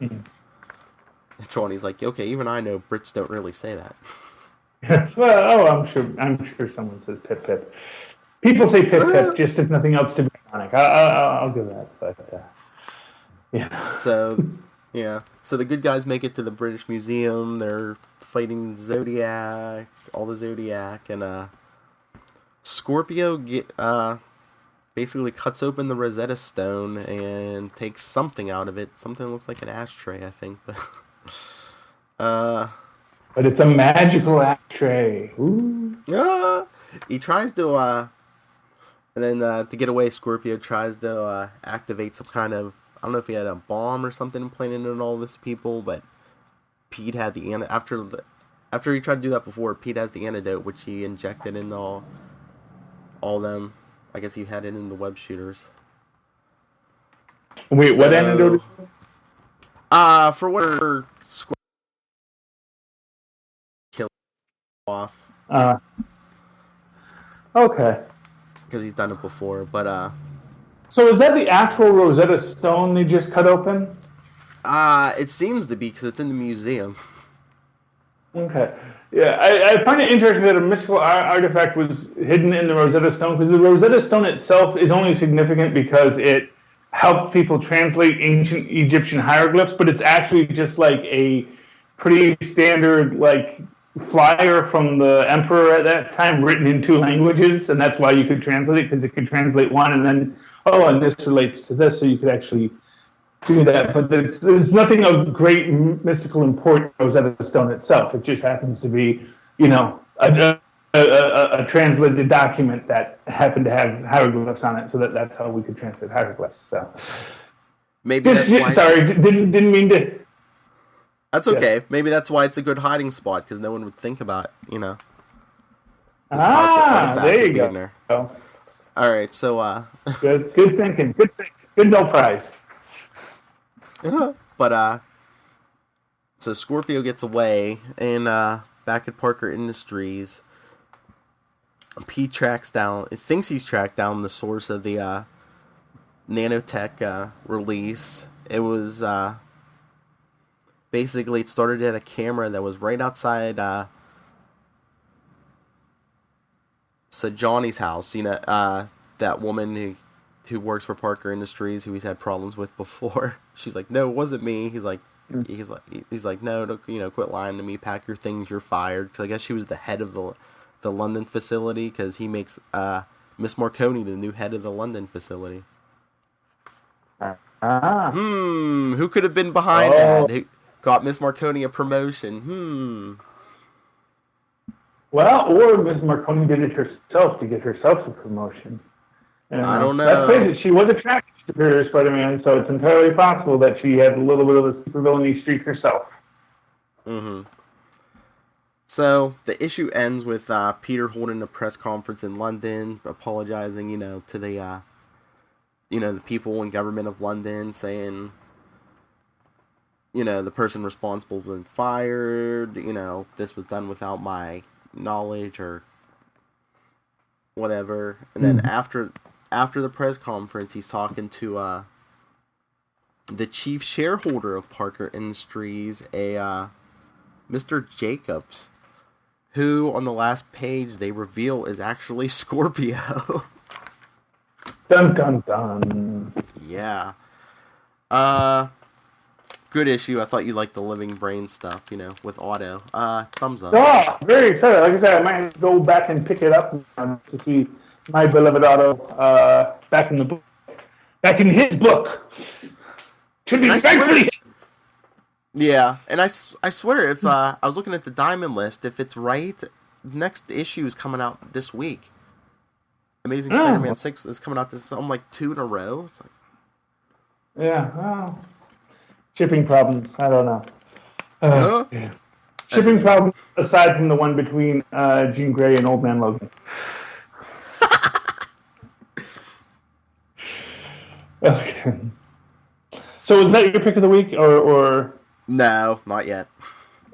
Mm-hmm. Johnny's like, okay, even I know Brits don't really say that. Yes, well, I'm sure someone says pip, pip. People say pip, pip, just if nothing else to be ironic. I'll give that, but yeah. So the good guys make it to the British Museum. They're fighting Zodiac, all the Zodiac, and Scorpio basically cuts open the Rosetta Stone and takes something out of it. Something that looks like an ashtray, I think. But But it's a magical ashtray. Ooh. He tries to, and then to get away, Scorpio tries to activate some kind of, I don't know if he had a bomb or something implanted in all this people, but Pete had the after he tried to do that before, Pete has the antidote, which he injected in all them. I guess he had it in the web shooters. Wait, what antidote? For what Scorpio kill off. Okay. Because he's done it before, but So is that the actual Rosetta Stone they just cut open? It seems to be because it's in the museum. Okay. Yeah, I find it interesting that a mystical artifact was hidden in the Rosetta Stone, because the Rosetta Stone itself is only significant because it helped people translate ancient Egyptian hieroglyphs, but it's actually just like a pretty standard like flyer from the emperor at that time written in 2 languages, and that's why you could translate it, because it could translate one and then, and this relates to this, so you could actually do that. But there's nothing of great mystical importance Rosetta Stone itself. It just happens to be, a translated document that happened to have hieroglyphs on it, so that's how we could translate hieroglyphs. So maybe that's why. Sorry, didn't mean to. That's okay. Yes. Maybe that's why it's a good hiding spot, because no one would think about, There you go. There. All right, so good thinking. Good no prize. But so Scorpio gets away, and back at Parker Industries, Pete thinks he's tracked down the source of the nanotech release. It was basically, it started at a camera that was right outside Johnny's house. That woman who works for Parker Industries, who he's had problems with before. She's like, no, it wasn't me. He's like, no, don't, quit lying to me. Pack your things. You're fired. Because I guess she was the head of the London facility, because he makes Miss Marconi the new head of the London facility. Who could have been behind that? Who got Miss Marconi a promotion? Well, or Miss Marconi did it herself to get herself a promotion. I don't know. Let's face it, she was attracted to Superior Spider-Man, so it's entirely possible that she had a little bit of a supervillainy streak herself. Mm-hmm. So the issue ends with Peter holding a press conference in London, apologizing, to the, the people and government of London, saying, the person responsible was fired. This was done without my knowledge or whatever. And then after the press conference, he's talking to the chief shareholder of Parker Industries, a Mr. Jacobs, who on the last page they reveal is actually Scorpio. Dun dun dun. Yeah. Good issue. I thought you liked the Living Brain stuff, with Otto. Thumbs up. Oh, very excited. Like I said, I might go back and pick it up to see my beloved Otto back in the book. Back in his book. To be thankfully. Yeah, and I swear, if I was looking at the Diamond list, if it's right, the next issue is coming out this week. Amazing Spider-Man 6 is coming out this, 2 in a row. It's like... Yeah, well, shipping problems. I don't know. Yeah. Shipping problems aside from the one between Jean Grey and Old Man Logan. Okay. So is that your pick of the week, or... No, not yet.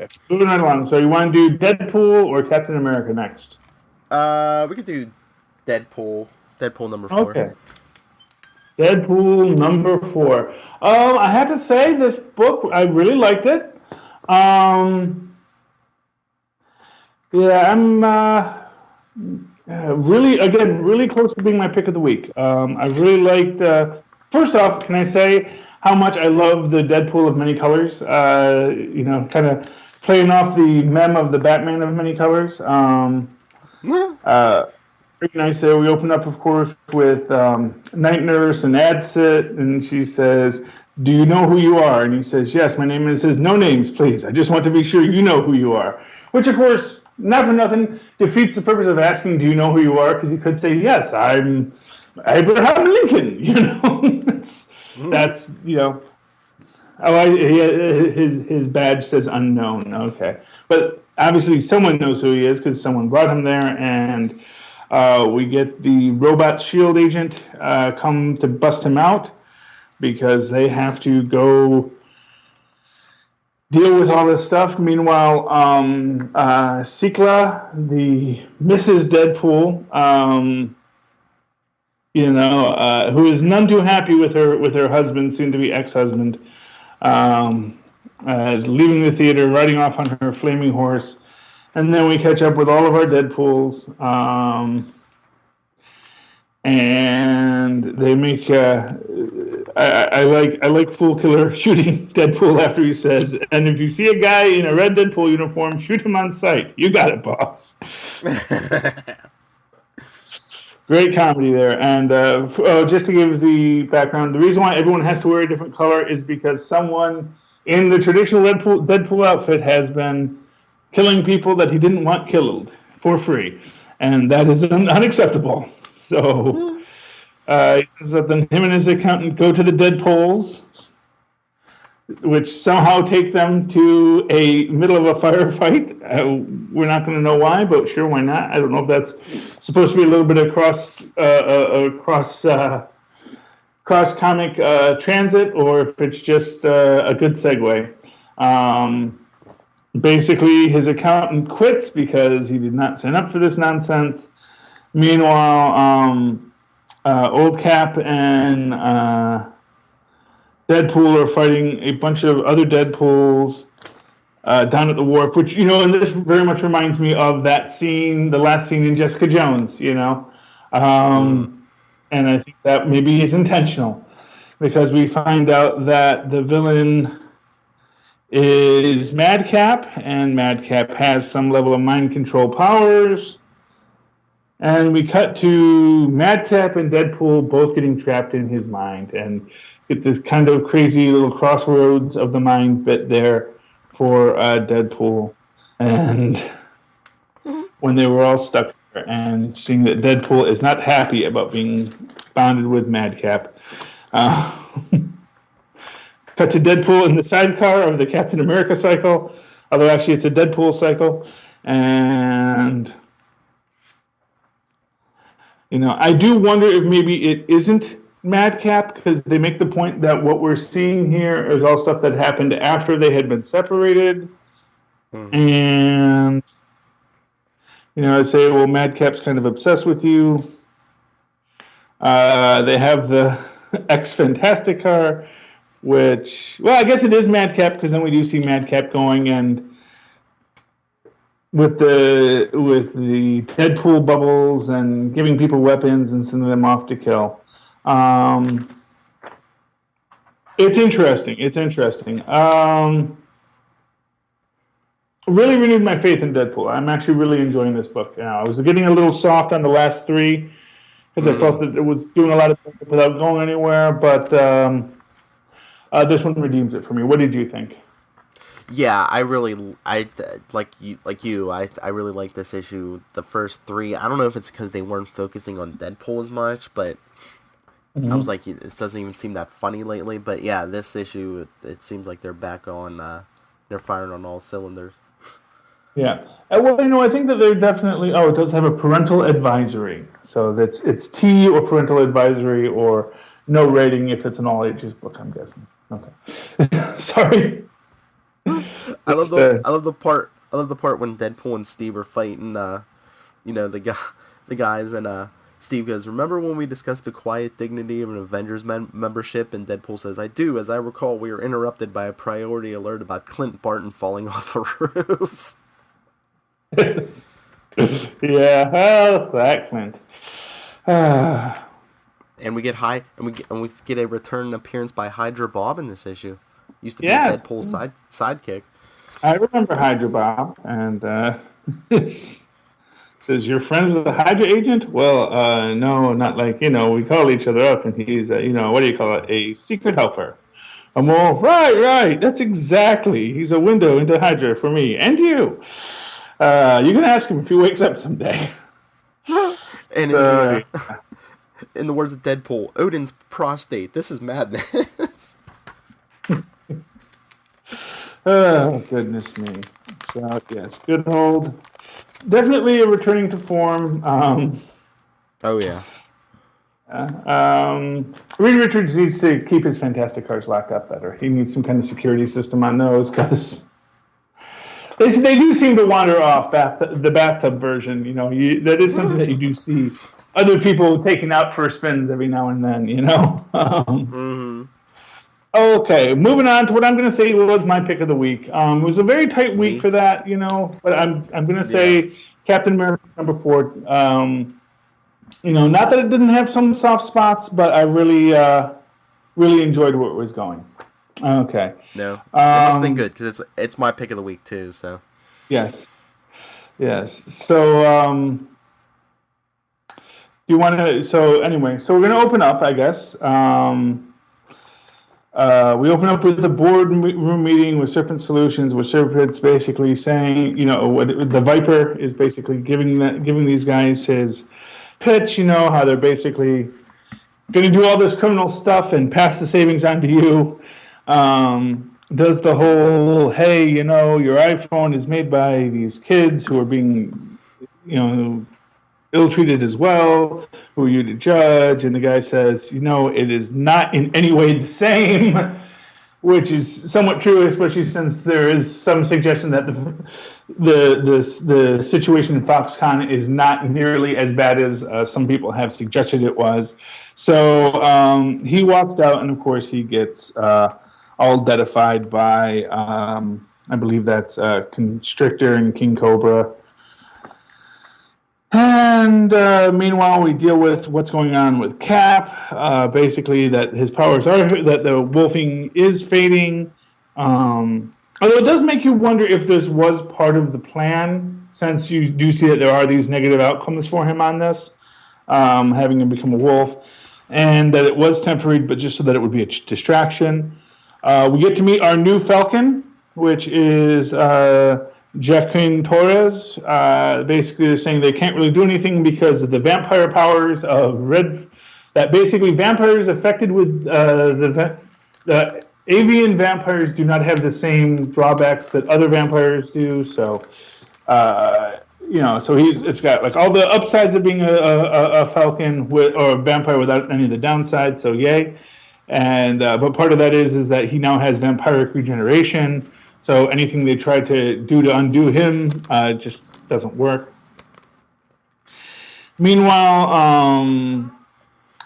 Okay. Moving right along. So you want to do Deadpool or Captain America next? We could do Deadpool. Deadpool number 4. Okay. Deadpool number 4. I have to say, this book, I really liked it. Yeah, I'm really close to being my pick of the week. I really liked... First off, can I say how much I love the Deadpool of many colors? Kind of playing off the meme of the Batman of many colors. Pretty nice there. We open up, of course, with Night Nurse and Adsit, and she says, do you know who you are? And he says, yes, my name is. Says, no names, please. I just want to be sure you know who you are. Which, of course, not for nothing, defeats the purpose of asking, do you know who you are? Because he could say, yes, I'm Abraham Lincoln. That's Oh, his badge says unknown. Okay, but obviously someone knows who he is because someone brought him there, and we get the robot shield agent come to bust him out because they have to go deal with all this stuff. Meanwhile, Sikla, the Mrs. Deadpool, who is none too happy with her husband, soon to be ex-husband. Is leaving the theater, riding off on her flaming horse, and then we catch up with all of our Deadpools, and they make. I like Fool Killer shooting Deadpool after he says, "And if you see a guy in a red Deadpool uniform, shoot him on sight. You got it, boss." Great comedy there. And just to give the background, the reason why everyone has to wear a different color is because someone in the traditional Deadpool outfit has been killing people that he didn't want killed for free. And that is unacceptable. So he says that then him and his accountant go to the Deadpools, which somehow take them to a middle of a firefight. We're not going to know why, but sure, why not? I don't know if that's supposed to be a little bit of cross comic transit, or if it's just a good segue. Basically, his accountant quits because he did not sign up for this nonsense. Meanwhile, Old Cap and Deadpool are fighting a bunch of other Deadpools down at the wharf, which, and this very much reminds me of that scene, the last scene in Jessica Jones, and I think that maybe is intentional, because we find out that the villain is Madcap, and Madcap has some level of mind control powers, and we cut to Madcap and Deadpool both getting trapped in his mind, and get this kind of crazy little crossroads of the mind bit there for Deadpool. And when they were all stuck there and seeing that Deadpool is not happy about being bonded with Madcap. Cut to Deadpool in the sidecar of the Captain America cycle, although actually it's a Deadpool cycle. And I do wonder if maybe it isn't Madcap, because they make the point that what we're seeing here is all stuff that happened after they had been separated. And I say, well, Madcap's kind of obsessed with you. They have the X-Fantastic car, which, well, I guess it is Madcap, because then we do see Madcap going and with the Deadpool bubbles and giving people weapons and sending them off to kill. It's interesting. Really renewed my faith in Deadpool. I'm actually really enjoying this book now. I was getting a little soft on the last three because I felt that it was doing a lot of things without going anywhere, but this one redeems it for me. What did you think? Yeah, I really like you. I really like this issue. The first three, I don't know if it's because they weren't focusing on Deadpool as much, but I was like, it doesn't even seem that funny lately. But yeah, this issue, it seems like they're back on. They're firing on all cylinders. Yeah. Well, I think that they're definitely. Oh, it does have a parental advisory, so it's T or parental advisory or no rating if it's an all ages book. I'm guessing. Okay. Sorry. I love the part when Deadpool and Steve are fighting. The guys, and Steve goes, "Remember when we discussed the quiet dignity of an Avengers membership?" And Deadpool says, "I do. As I recall, we were interrupted by a priority alert about Clint Barton falling off a roof." Yeah, well, that Clint. And we get a return appearance by Hydra Bob in this issue. Used to be Deadpool's sidekick. I remember Hydra Bob, and says, "You're friends with the Hydra agent?" Well, no, not like, we call each other up, and he's, what do you call it, a secret helper. A mole? Right. That's exactly. He's a window into Hydra for me and you. You can ask him if he wakes up someday. And So, in the words of Deadpool, Odin's prostate. This is madness. oh, goodness me. So, yes, good old. Definitely a returning to form. Oh, yeah. Reed Richards needs to keep his Fantastic Cars locked up better. He needs some kind of security system on those because they do seem to wander off the bathtub version. You know, that is something that you do see other people taking out for spins every now and then. You know. Okay, moving on to what I'm going to say was my pick of the week. It was a very tight week for that, you know, but I'm going to say Captain America #4. You know, not that it didn't have some soft spots, but I really enjoyed where it was going. Okay. No, it must have been good because it's my pick of the week too. So. Yes. So, you want to? So anyway, so we're going to open up, I guess. We open up with the boardroom meeting with Serpent Solutions, where Serpent's basically saying, you know, the Viper is basically giving these guys his pitch, you know, how they're basically going to do all this criminal stuff and pass the savings on to you. Does the whole, hey, you know, your iPhone is made by these kids who are being, you know, ill-treated as well. Who are you to judge? And the guy says, you know, it is not in any way the same, which is somewhat true, especially since there is some suggestion that the situation in Foxconn is not nearly as bad as some people have suggested it was. So he walks out, and of course he gets all deadified by, I believe that's Constrictor and King Cobra. And meanwhile, we deal with what's going on with Cap. Basically, that his powers that the wolfing is fading. Although it does make you wonder if this was part of the plan, since you do see that there are these negative outcomes for him on this, having him become a wolf, and that it was temporary, but just so that it would be a distraction. We get to meet our new Falcon, which is Joaquin Torres. Basically, they're saying they can't really do anything because of the vampire powers of Red. That basically vampires affected with the avian vampires do not have the same drawbacks that other vampires do. So, you know, so it's got like all the upsides of being a Falcon or a vampire without any of the downsides. So yay. And but part of that is that he now has vampiric regeneration. So anything they try to do to undo him just doesn't work. Meanwhile,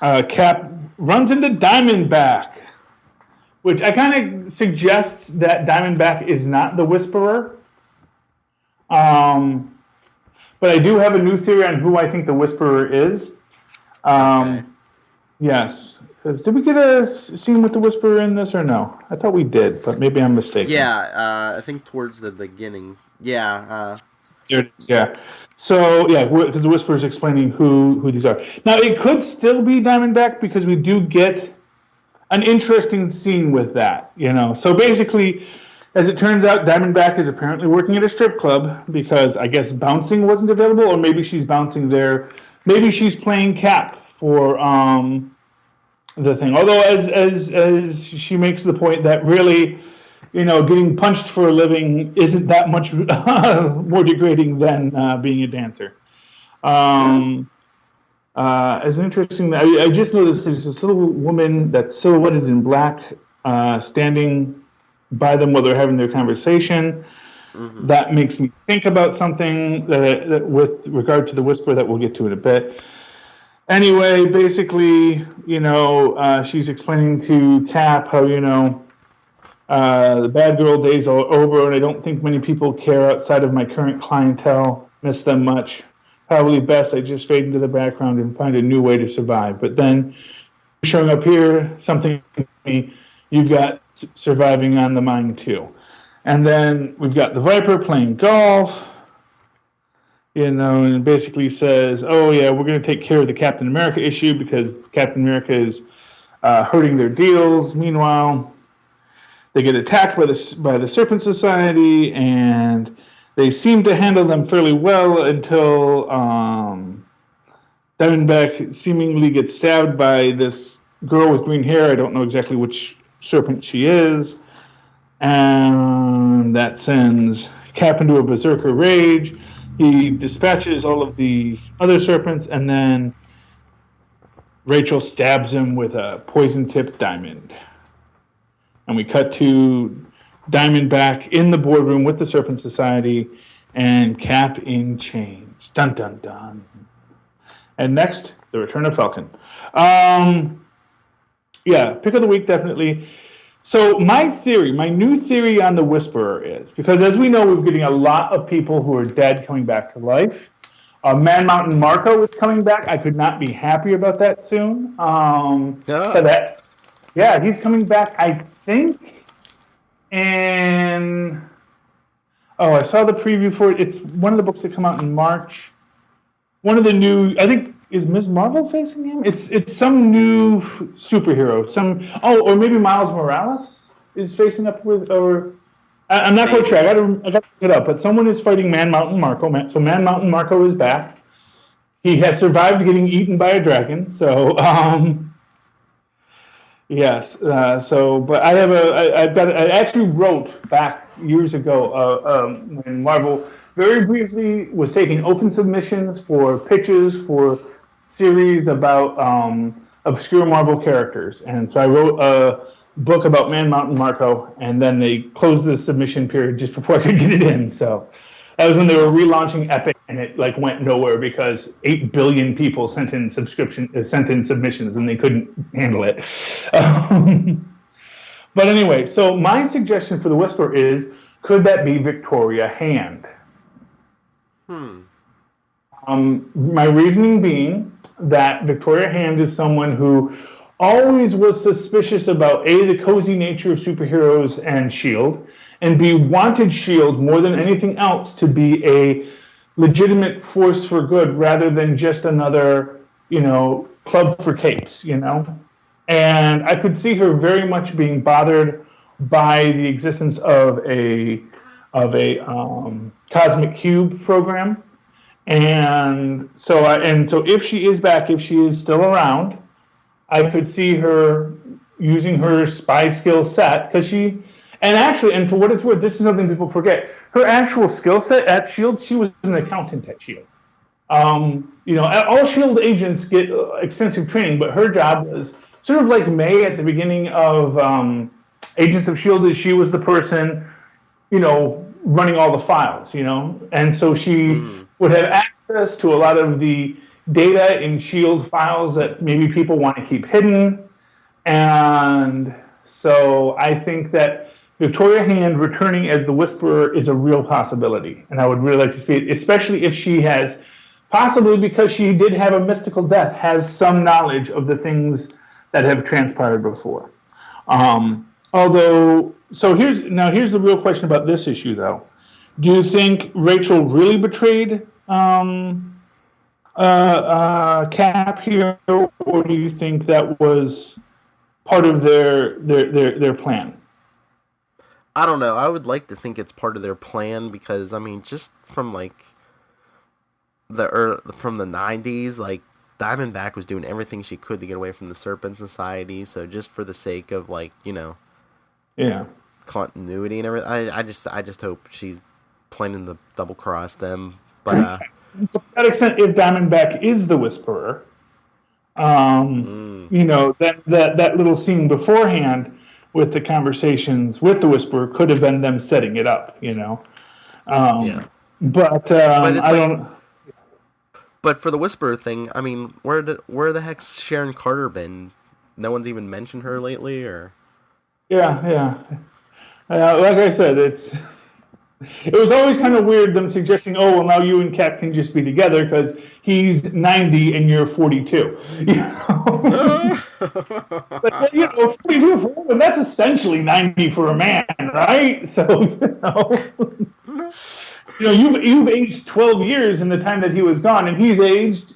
Cap runs into Diamondback, which I kind of suggests that Diamondback is not the Whisperer. But I do have a new theory on who I think the Whisperer is. Okay. Yes. Did we get a scene with the Whisperer in this or no? I thought we did, but maybe I'm mistaken. Yeah, I think towards the beginning. Yeah. Yeah. So, yeah, because the Whisperer's explaining who these are. Now, it could still be Diamondback because we do get an interesting scene with that, you know. So, basically, as it turns out, Diamondback is apparently working at a strip club because I guess bouncing wasn't available, or maybe she's bouncing there. Maybe she's playing Cap for the thing. Although, as she makes the point that really, you know, getting punched for a living isn't that much more degrading than being a dancer. As an interesting, I just noticed there's this little woman that's silhouetted in black, standing by them while they're having their conversation. Mm-hmm. That makes me think about something that with regard to the Whisper that we'll get to in a bit. Anyway, basically, you know, she's explaining to Cap how, you know, the bad girl days are over, and I don't think many people care outside of my current clientele. Miss them much. Probably best I just fade into the background and find a new way to survive. But then, showing up here, something you've got surviving on the mind too. And then we've got the Viper playing golf. You know, and basically says, oh, yeah, we're going to take care of the Captain America issue because Captain America is hurting their deals. Meanwhile, they get attacked by the Serpent Society, and they seem to handle them fairly well until Diamondback seemingly gets stabbed by this girl with green hair. I don't know exactly which serpent she is. And that sends Cap into a berserker rage. He dispatches all of the other serpents, and then Rachel stabs him with a poison-tipped diamond. And we cut to Diamondback in the boardroom with the Serpent Society and Cap in chains. Dun, dun, dun. And next, the return of Falcon. Yeah, pick of the week, definitely. So my new theory on the Whisperer is, because as we know, we're getting a lot of people who are dead coming back to life. Man Mountain Marco is coming back. I could not be happier about that soon. Yeah, he's coming back, I think, and I saw the preview for it. It's one of the books that come out in March. One of the new, I think, is Ms. Marvel facing him? It's some new superhero. Or maybe Miles Morales is facing up with, or I'm not quite sure. I got to look it up. But someone is fighting Man Mountain Marco. So Man Mountain Marco is back. He has survived getting eaten by a dragon. So yes. But I actually wrote back years ago when Marvel very briefly was taking open submissions for pitches for series about obscure Marvel characters. And so I wrote a book about Man Mountain Marco, and then they closed the submission period just before I could get it in. So that was when they were relaunching Epic, and it went nowhere because 8 billion people sent in submissions, and they couldn't handle it. But anyway, so my suggestion for the Whisperer is, could that be Victoria Hand? My reasoning being that Victoria Hand is someone who always was suspicious about A, the cozy nature of superheroes and S.H.I.E.L.D., and B, wanted S.H.I.E.L.D. more than anything else to be a legitimate force for good rather than just another, club for capes, And I could see her very much being bothered by the existence of a cosmic cube program. And so if she is back, if she is still around, I could see her using her spy skill set, because and for what it's worth, this is something people forget. Her actual skill set at S.H.I.E.L.D., she was an accountant at S.H.I.E.L.D. All S.H.I.E.L.D. agents get extensive training, but her job was sort of like May at the beginning of Agents of S.H.I.E.L.D. She was the person, running all the files, and so she would have access to a lot of the data in S.H.I.E.L.D. files that maybe people want to keep hidden. And so I think that Victoria Hand returning as the Whisperer is a real possibility. And I would really like to see it, especially if she has, possibly because she did have a mystical death, has some knowledge of the things that have transpired before. Here's the real question about this issue, though. Do you think Rachel really betrayed Cap here, or do you think that was part of their plan? I don't know. I would like to think it's part of their plan because, just from from the 90s, Diamondback was doing everything she could to get away from the Serpent Society. So just for the sake of continuity and everything, I just hope she's planning to double cross them. But to that extent, if Diamondback is the Whisperer, that little scene beforehand with the conversations with the Whisperer could have been them setting it up, But I don't. But for the Whisperer thing, where the heck's Sharon Carter been? No one's even mentioned her lately, or? Yeah. Like I said, it was always kind of weird them suggesting, now you and Cap can just be together because he's 90 and you're 42. But 42 and that's essentially 90 for a man, right? So you've aged 12 years in the time that he was gone, and he's aged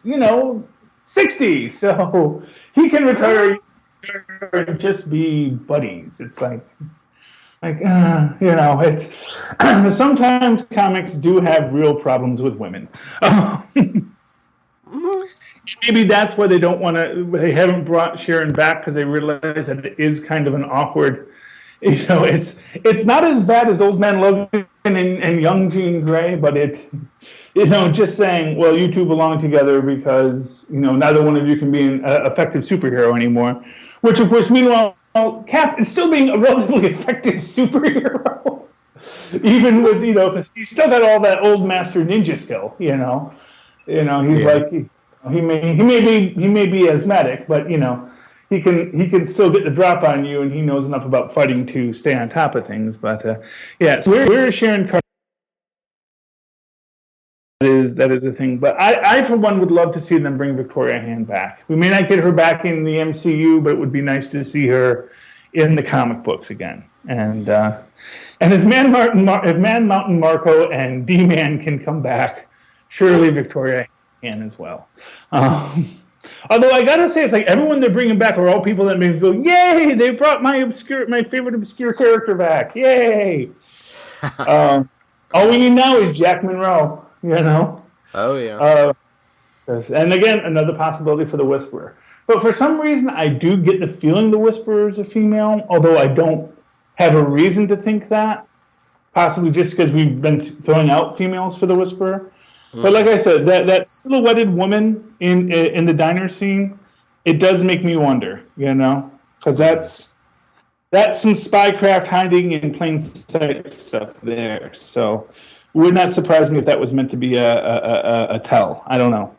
60. So he can retire and just be buddies. It's like. Like, it's sometimes comics do have real problems with women. Maybe that's why they don't want to. They haven't brought Sharon back because they realize that it is kind of an awkward. It's not as bad as Old Man Logan and Young Jean Grey, but just saying, well, you two belong together because neither one of you can be an effective superhero anymore. Which, of course, meanwhile, Cap is still being a relatively effective superhero, even with because he's still got all that old master ninja skill. He's like he may be asthmatic, but he can still get the drop on you, and he knows enough about fighting to stay on top of things. But so where is Sharon Carter? That is a thing. But I for one would love to see them bring Victoria Hand back. We may not get her back in the MCU, but it would be nice to see her in the comic books again. And if Man Mountain Marco and D-Man can come back, surely Victoria can as well. Although I gotta say, it's like everyone they're bringing back are all people that make me go, "Yay! They brought my favorite obscure character back! Yay!" All we need now is Jack Monroe. Oh yeah. And again, another possibility for the Whisperer. But for some reason, I do get the feeling the Whisperer is a female, although I don't have a reason to think that. Possibly just because we've been throwing out females for the Whisperer. But like I said, that silhouetted woman in the diner scene, it does make me wonder, because that's some spycraft hiding in plain sight stuff there. So it would not surprise me if that was meant to be a tell. I don't know.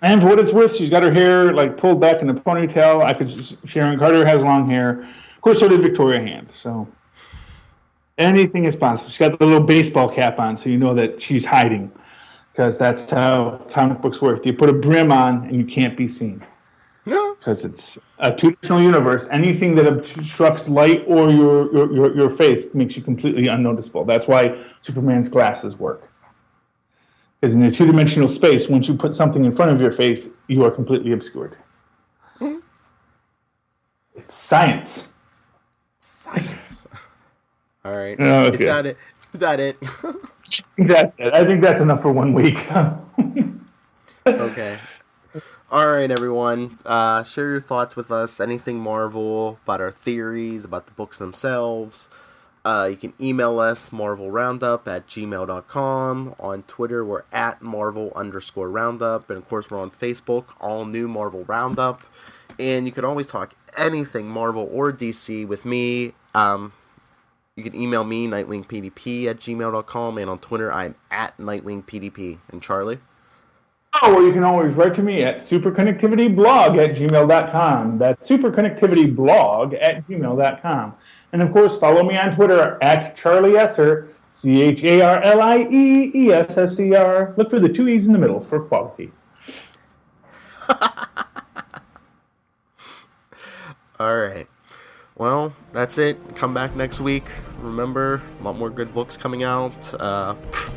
And for what it's worth, she's got her hair like pulled back in a ponytail. Sharon Carter has long hair. Of course, so did Victoria Hand. So anything is possible. She's got the little baseball cap on, so you know that she's hiding, because that's how comic books work. You put a brim on, and you can't be seen. No, because it's a two-dimensional universe. Anything that obstructs light or your face makes you completely unnoticeable. That's why Superman's glasses work. Because in a two-dimensional space, once you put something in front of your face, you are completely obscured. Mm-hmm. It's science. Science. All right. Okay. Is that it? That's it. I think that's enough for 1 week. Okay. All right, everyone. Share your thoughts with us. Anything Marvel, about our theories, about the books themselves. You can email us, marvelroundup@gmail.com. On Twitter, we're at Marvel_Roundup. And, of course, we're on Facebook, All New Marvel Roundup. And you can always talk anything Marvel or DC with me. You can email me, nightwingpdp@gmail.com. And on Twitter, I'm at nightwingpdp. And Charlie? Or you can always write to me at superconnectivityblog@gmail.com. That's superconnectivityblog@gmail.com. And of course, follow me on Twitter at Charlie Esser, CharlieEsser. Look for the 2 E's in the middle for quality. All right. Well, that's it. Come back next week. Remember, a lot more good books coming out.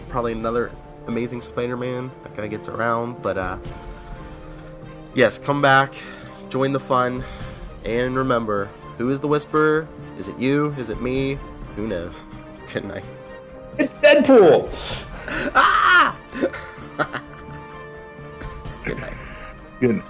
Probably another Amazing Spider-Man. That guy gets around. But, yes, come back. Join the fun. And remember, who is the Whisperer? Is it you? Is it me? Who knows? Good night. It's Deadpool! Ah! Good night. Good night.